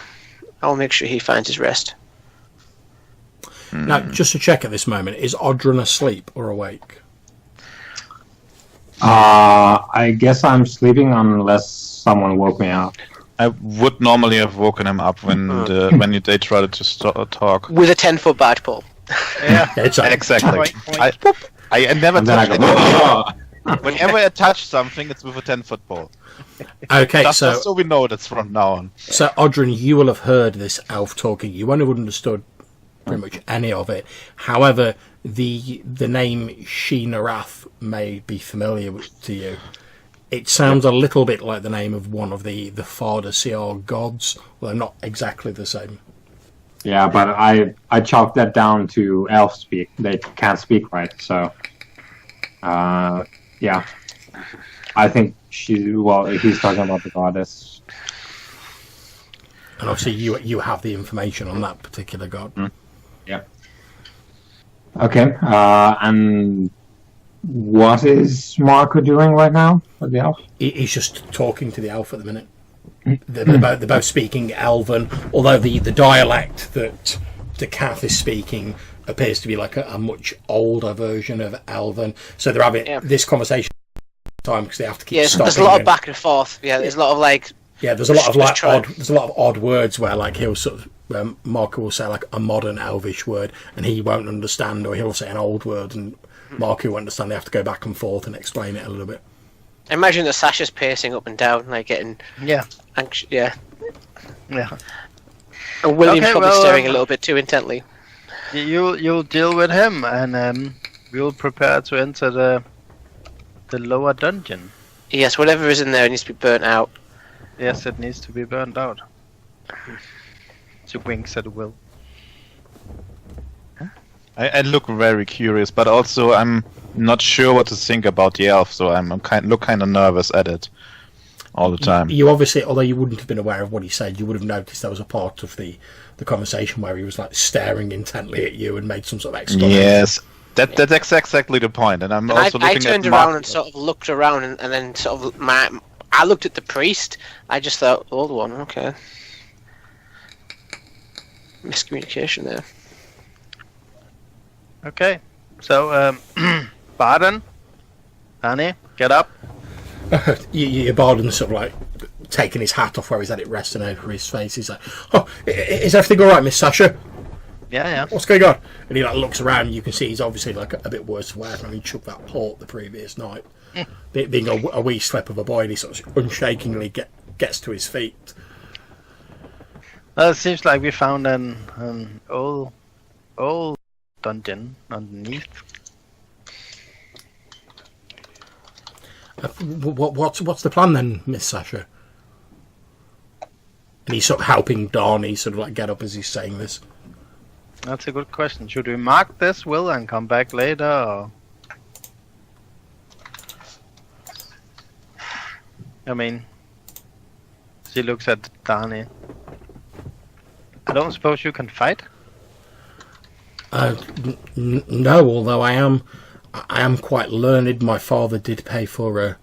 make sure he finds his rest. Now, just to check at this moment, is Odrin asleep or awake? I guess I'm sleeping unless someone woke me up. I would normally have woken him up when they tried to talk. With a 10-foot badge pole. Yeah, exactly. I never touched it. Whenever I touch something, it's with a 10-foot pole. Okay, just so we know that's from now on. So, Odrin, you will have heard this elf talking. You won't have understood pretty much any of it. However, the name Sheenarath may be familiar to you. It sounds a little bit like the name of one of the Fardaseer gods, although not exactly the same. Yeah, but I chalked that down to elf speak. They can't speak right, so yeah. I think he's talking about the goddess. And obviously you have the information on that particular god. Yeah. Okay, and what is Marco doing right now with the elf? He's just talking to the elf at the minute. They're both speaking Elven, although the dialect that Decath is speaking appears to be like a much older version of Elven. So they're having this conversation time because they have to keep stopping. There's a lot of back and forth. Yeah, there's a lot of like. Yeah, there's a lot of odd words where like he'll sort of Marco will say like a modern Elvish word and he won't understand, or he'll say an old word and Marco won't understand. They have to go back and forth and explain it a little bit. I imagine that Sasha's pacing up and down, like getting anxious. Yeah. Yeah. And William's probably staring a little bit too intently. You'll deal with him, and we'll prepare to enter the lower dungeon. Yes, whatever is in there needs to be burnt out. Yes, it needs to be burned out. She winks at Will. I look very curious, but also I'm not sure what to think about the elf, so I'm kind of nervous at it all the time. You obviously, although you wouldn't have been aware of what he said, you would have noticed there was a part of the conversation where he was like staring intently at you and made some sort of exclamation. Yes, that's exactly the point, and I'm also I looking turned at around and sort of looked around, and then sort of I looked at the priest. I just thought, hold on, okay. Miscommunication there. Okay, so Barden, Dhani, get up. Your Barden's sort of like taking his hat off where he's had it resting over his face. He's like, "Oh, is everything all right, Miss Sasha? Yeah. What's going on?" And he like looks around, and you can see he's obviously like a bit worse for wear from having chucked that port the previous night. Being a wee slip of a boy, and he sort of unshakingly gets to his feet. Well, it seems like we found an old dungeon underneath. What's the plan then, Miss Sasha? And he's sort of helping Dhani sort of like get up as he's saying this. That's a good question. Should we mark this, Will, and come back later? Or... I mean, she looks at Dhani. I don't suppose you can fight? No, although I am quite learned. My father did pay for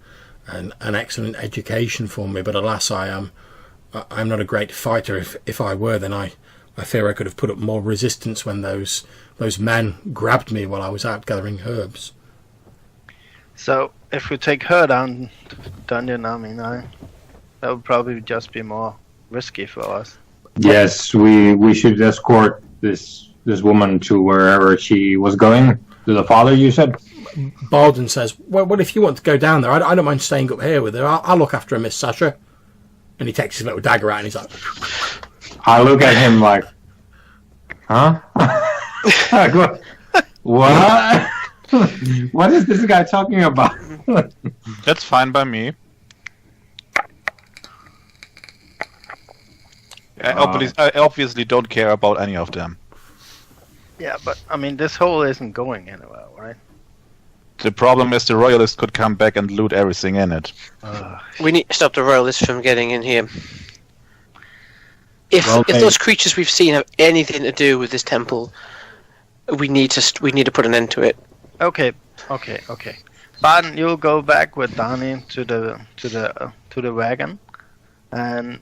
an excellent education for me, but alas, I'm not a great fighter. If I were, then I fear I could have put up more resistance when those men grabbed me while I was out gathering herbs. So if we take her down to the dungeon, I mean, that would probably just be more risky for us. Yes, we should escort this woman to wherever she was going. To the father, you said? Barden says, well, if you want to go down there, I don't mind staying up here with her. I'll look after her, Miss Sasha. And he takes his little dagger out and he's like... I look at him like... Huh? What? What is this guy talking about? That's fine by me. I obviously don't care about any of them. Yeah, but I mean, this hole isn't going anywhere, right? The problem is the Royalists could come back and loot everything in it. We need to stop the Royalists from getting in here. If those creatures we've seen have anything to do with this temple, we need to put an end to it. Okay. Barden, you'll go back with Dhani to the wagon, and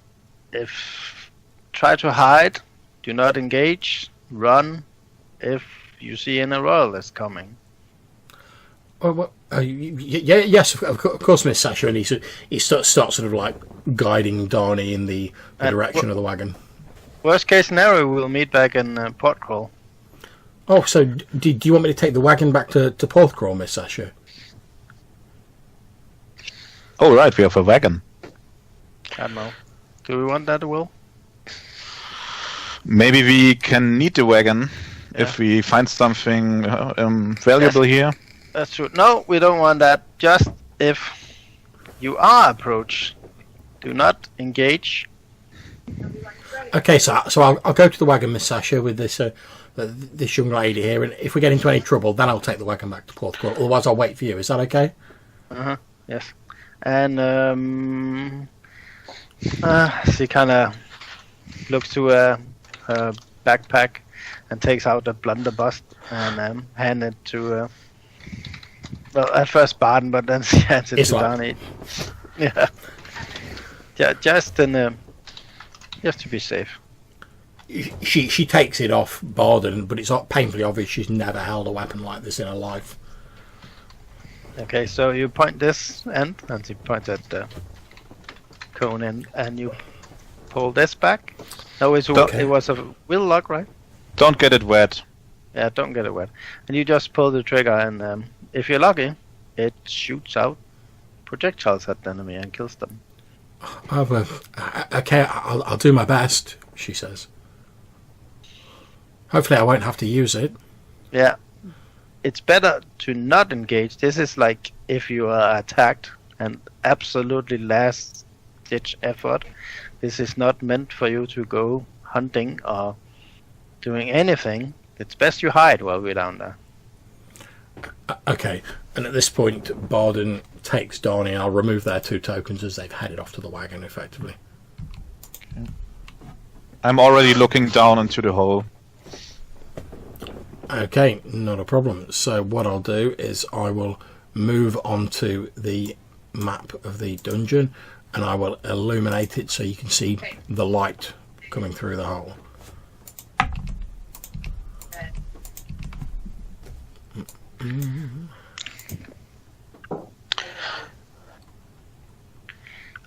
try to hide, do not engage, run if you see any Royalists coming. Yes, of course, Miss Sasha, and he starts sort of like guiding Dhani in the direction of the wagon. Worst case scenario, we'll meet back in Portcrawl. Oh, so do you want me to take the wagon back to Porthcrawl, Miss Sasha? Oh, right, we have a wagon. I don't know. Do we want that, Will? Maybe we can need the wagon if we find something valuable here. That's true. No, we don't want that. Just if you are approached, do not engage. Okay, so I'll go to the wagon, Miss Sasha, with this young lady here, and if we get into any trouble, then I'll take the wagon back to Porthcrawl. Otherwise, I'll wait for you. Is that okay? Yes. And she kind of looks to her backpack and takes out a blunderbuss and hand it to. Well, at first Barden, but then she hands it to Dhani. Yeah, just to be safe. She takes it off Barden, but it's painfully obvious she's never held a weapon like this in her life. Okay, so you point this end, and she points at the cone end, and you pull this back. No, it was a wheel lock, right? Don't get it wet. Yeah, don't get it wet. And you just pull the trigger, and if you're lucky, it shoots out projectiles at the enemy and kills them. Okay, I'll do my best, she says. Hopefully I won't have to use it. Yeah. It's better to not engage. This is like if you are attacked and absolutely last ditch effort. This is not meant for you to go hunting or doing anything. It's best you hide while we're down there. Okay, and at this point, Barden takes Dhani, and I'll remove their 2 tokens as they've headed off to the wagon, effectively. I'm already looking down into the hole. Okay, not a problem. So what I'll do is I will move onto the map of the dungeon, and I will illuminate it so you can see the light coming through the hole. I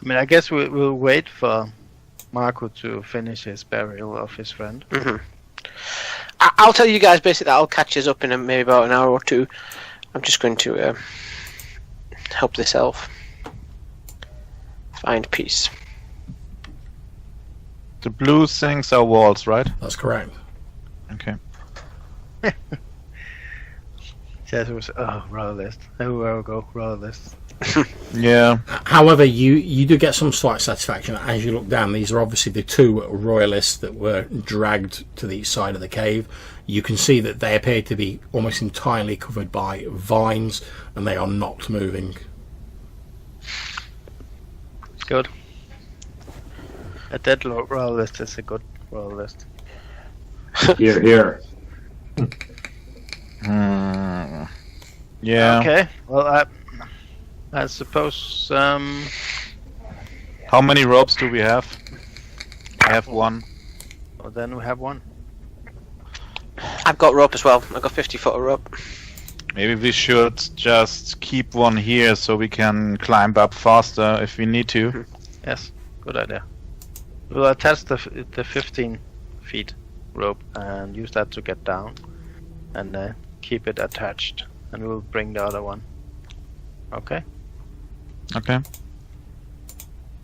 mean, I guess we'll wait for Marco to finish his burial of his friend. Mm-hmm. I'll tell you guys basically that I'll catch us up in maybe about an hour or 2. I'm just going to help this elf find peace. The blue things are walls, right? That's correct. Okay. Yes, it was. Oh, Royalist. Everywhere we go, Royalist. Yeah. However, you do get some slight satisfaction as you look down. These are obviously the 2 Royalists that were dragged to the side of the cave. You can see that they appear to be almost entirely covered by vines, and they are not moving. Good. A dead Royalist is a good Royalist. Here. Yeah. Okay. Well, I suppose. How many ropes do we have? I have 1. Well, then we have 1. I've got rope as well. I've got 50 foot of rope. Maybe we should just keep 1 here so we can climb up faster if we need to. Yes, good idea. We'll attach the 15 feet rope and use that to get down, and keep it attached, and we'll bring the other one. Okay. Okay.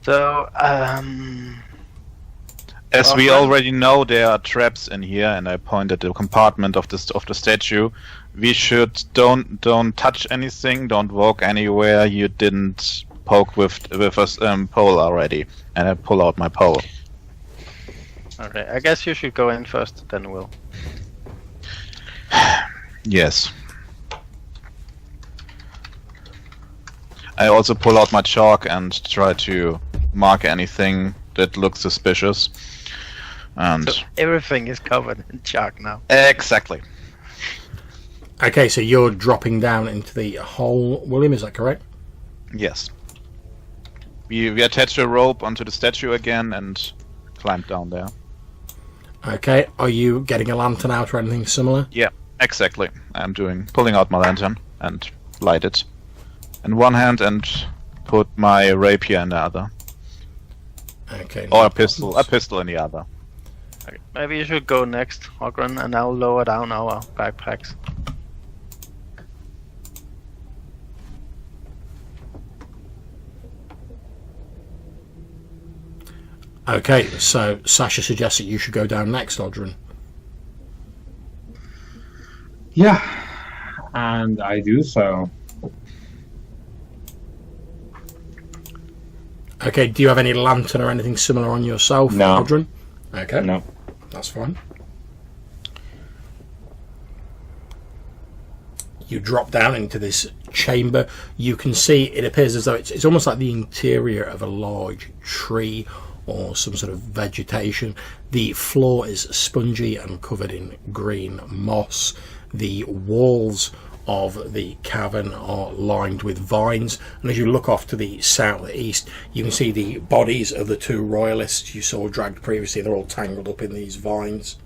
So, as we already know, there are traps in here, and I point at the compartment of the statue. We should don't touch anything, don't walk anywhere you didn't poke with a pole already. And I pull out my pole. Okay, I guess you should go in first, then we'll. Yes. I also pull out my chalk and try to mark anything that looks suspicious. And So everything is covered in chalk now. exactly. Okay, so you're dropping down into the hole, William, is that correct? Yes. We attach a rope onto the statue again and climb down there. Okay, are you getting a lantern out or anything similar? Yeah, exactly. I'm pulling out my lantern and light it in one hand and put my rapier in the other. Okay. Or a pistol in the other. Okay. Maybe you should go next, Ogren, and I'll lower down our backpacks. Okay, so Sasha suggests that you should go down next, Odrin. Yeah, and I do so. Okay, do you have any lantern or anything similar on yourself, No. Odrin? Okay, No. that's fine. You drop down into this chamber. You can see it appears as though it's almost like the interior of a large tree or some sort of vegetation. The floor is spongy and covered in green moss. The walls of the cavern are lined with vines, and as you look off to the southeast, you can see the bodies of the 2 royalists you saw dragged previously. They're all tangled up in these vines.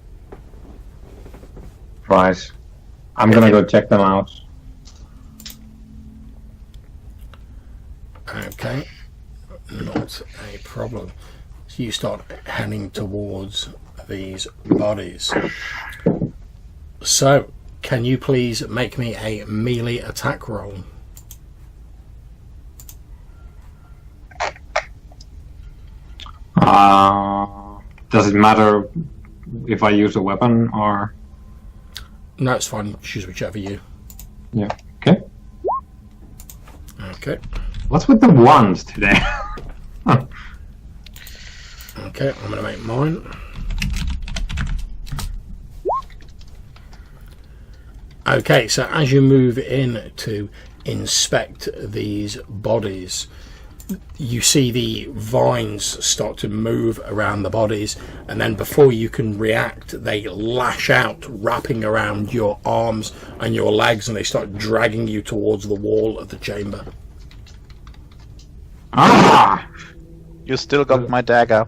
Right. I'm gonna go check them out. Okay, not a problem. So you start heading towards these bodies. So, can you please make me a melee attack roll? Does it matter if I use a weapon or? No, it's fine. Choose whichever you. Yeah. Okay. Okay. What's with the ones today? Okay, I'm going to make mine. Okay, so as you move in to inspect these bodies, you see the vines start to move around the bodies, and then before you can react, they lash out, wrapping around your arms and your legs, and they start dragging you towards the wall of the chamber. Ah! You still got my dagger.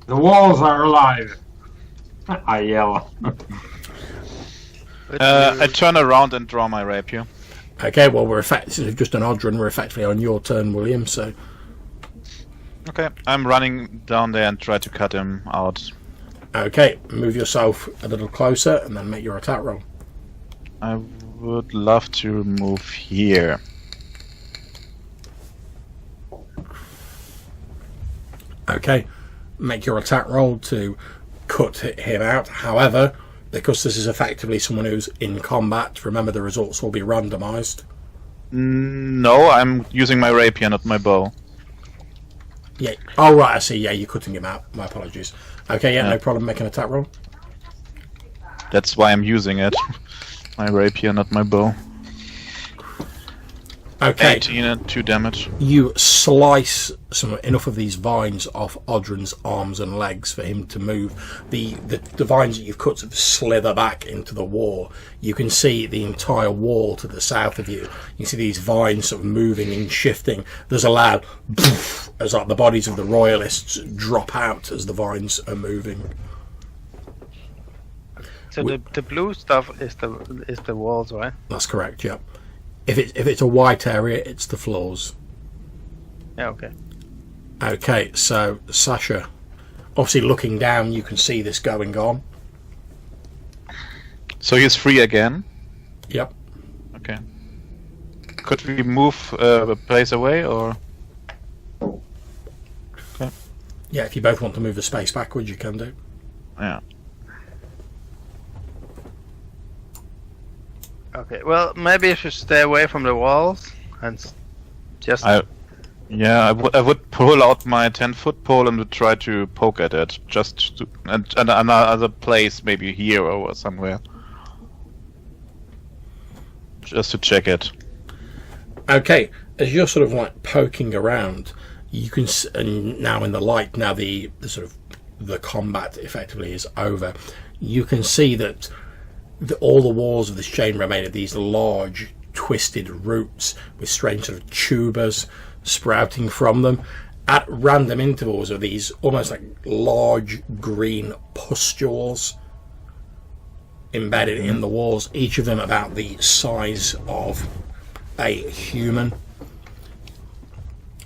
The walls are alive! I yell. I turn around and draw my rapier. Okay, well, we're effectively just an odd run. We're effectively on your turn, William, so... Okay, I'm running down there and try to cut him out. Okay, move yourself a little closer and then make your attack roll. I would love to move here. Okay, make your attack roll to cut him out. However, because this is effectively someone who's in combat, remember the results will be randomised. No, I'm using my rapier, not my bow. Yeah. Oh, right, I see. Yeah, you're cutting him out. My apologies. Okay, yeah, no problem. Make an attack roll. That's why I'm using it. My rapier, not my bow. Okay. 18 and 2 damage. You slice enough of these vines off Odrin's arms and legs for him to move. The vines that you've cut sort of slither back into the wall. You can see the entire wall to the south of you. You can see these vines sort of moving and shifting. There's a loud poof as like the bodies of the Royalists drop out as the vines are moving. So the blue stuff is the walls, right? That's correct. Yeah. If it's a white area, it's the floors. Yeah, okay. Okay, so Sasha, obviously looking down, you can see this going on. So he's free again? Yep. Okay. Could we move a place away, or...? Okay. Yeah, if you both want to move the space backwards, you can do. Yeah. Okay, well, maybe you should stay away from the walls and just... I would pull out my 10-foot pole and would try to poke at it, just to, and another place, maybe here or somewhere, just to check it. Okay, as you're sort of like poking around, you can, and now in the light, now the sort of the combat effectively is over. You can see that all the walls of this chamber are made of these large twisted roots with strange sort of tubers sprouting from them. At random intervals are these almost like large green pustules embedded in the walls, each of them about the size of a human.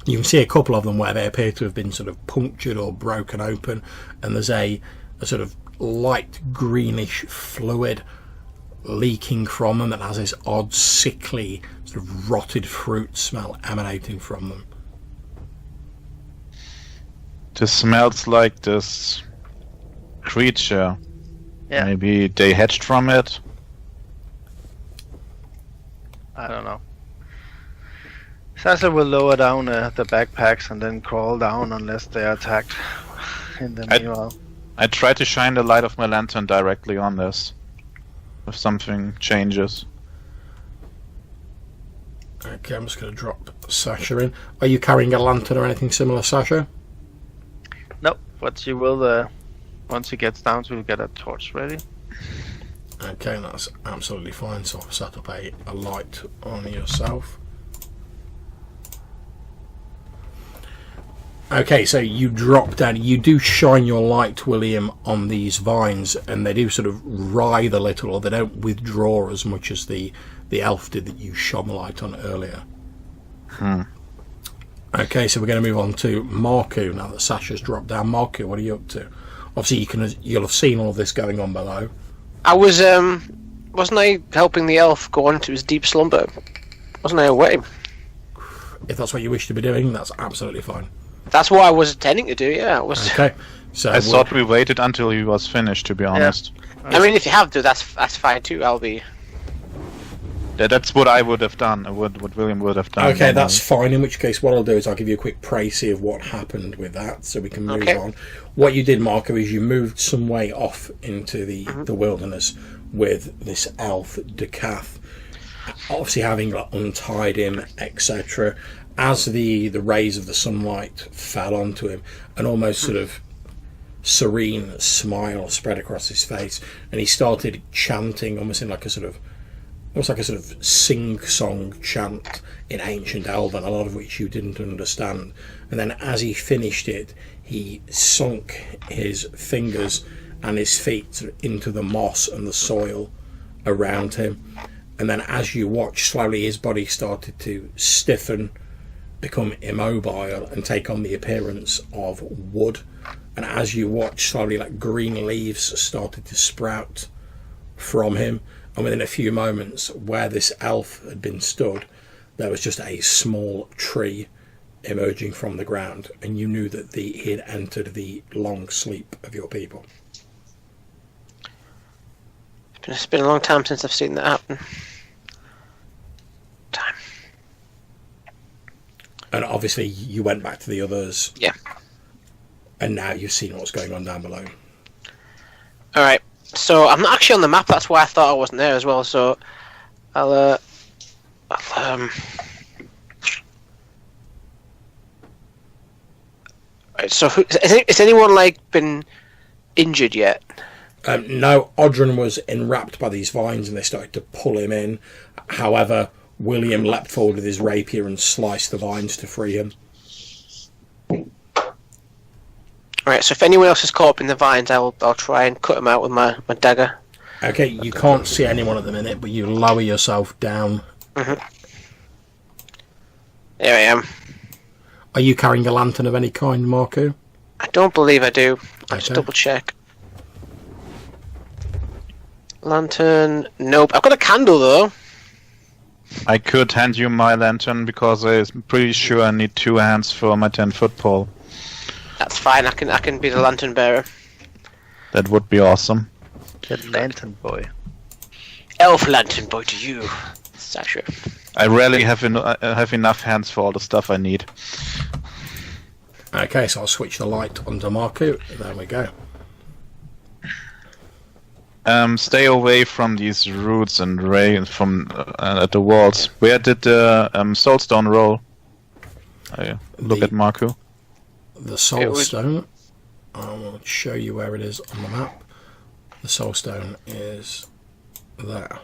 You can see a couple of them where they appear to have been sort of punctured or broken open, and there's a sort of light greenish fluid leaking from them that has this odd sickly sort of rotted fruit smell emanating from them. This smells like this creature. Yeah. Maybe they hatched from it. I don't know. Sasha will lower down the backpacks and then crawl down unless they are attacked in the meanwhile. I try to shine the light of my lantern directly on this. If something changes. Okay, I'm just going to drop Sasha in. Are you carrying a lantern or anything similar, Sasha? Nope, but she will, once she gets down, she'll get a torch ready. Okay, that's absolutely fine. So I'll set up a light on yourself. Okay, so you drop down. You do shine your light, William, on these vines, and they do sort of writhe a little, or they don't withdraw as much as the elf did that you shone the light on earlier. Okay, so we're going to move on to Marku now that Sasha's dropped down. Marku, what are you up to? Obviously, you'll have seen all of this going on below. I was, wasn't I helping the elf go on to his deep slumber? Wasn't I away? If that's what you wish to be doing, that's absolutely fine. That's what I was intending to do, yeah. I was... Okay, So I thought we waited until he was finished, to be honest. I mean, if you have to, that's fine too. I'll be. That's what I would have done. What William would have done. Okay, that's fine. In which case, what I'll do is I'll give you a quick précis of what happened with that, so we can move on. What you did, Marco, is you moved some way off into the wilderness with this elf Decath, obviously having untied him, etc. As the rays of the sunlight fell onto him, an almost sort of serene smile spread across his face, and he started chanting, almost like a sort of sing-song chant in ancient Elven, a lot of which you didn't understand. And then as he finished it, he sunk his fingers and his feet into the moss and the soil around him. And then as you watched, slowly his body started to stiffen, become immobile, and take on the appearance of wood. And as you watched, slowly green leaves started to sprout from him. And within a few moments, where this elf had been stood, there was just a small tree emerging from the ground, and you knew that he had entered the long sleep of your people. It's been a long time since I've seen that happen. Time. And obviously, you went back to the others. Yeah. And now you've seen what's going on down below. All right. So I'm not actually on the map. That's why I thought I wasn't there as well. So I'll Right. So is anyone been injured yet? No, Odrin was enwrapped by these vines, and they started to pull him in. However, William leapt forward with his rapier and sliced the vines to free him. Alright, so if anyone else is caught up in the vines, I'll try and cut them out with my dagger. Okay, you can't see anyone at the minute, but you lower yourself down. There I am. Are you carrying a lantern of any kind, Marco? I don't believe I do. I'll just Okay. double check. Lantern, nope. I've got a candle though. I could hand you my lantern because I'm pretty sure I need 2 hands for my 10-foot pole. That's fine. I can be the lantern bearer. That would be awesome. The lantern boy. Elf lantern boy to you, Sasha. I rarely have enough hands for all the stuff I need. Okay, so I'll switch the light onto Marco. There we go. Stay away from these roots and rain from at the walls. Where did the soulstone roll? Look at Marco. The soulstone. I will show you where it is on the map. The soulstone is there.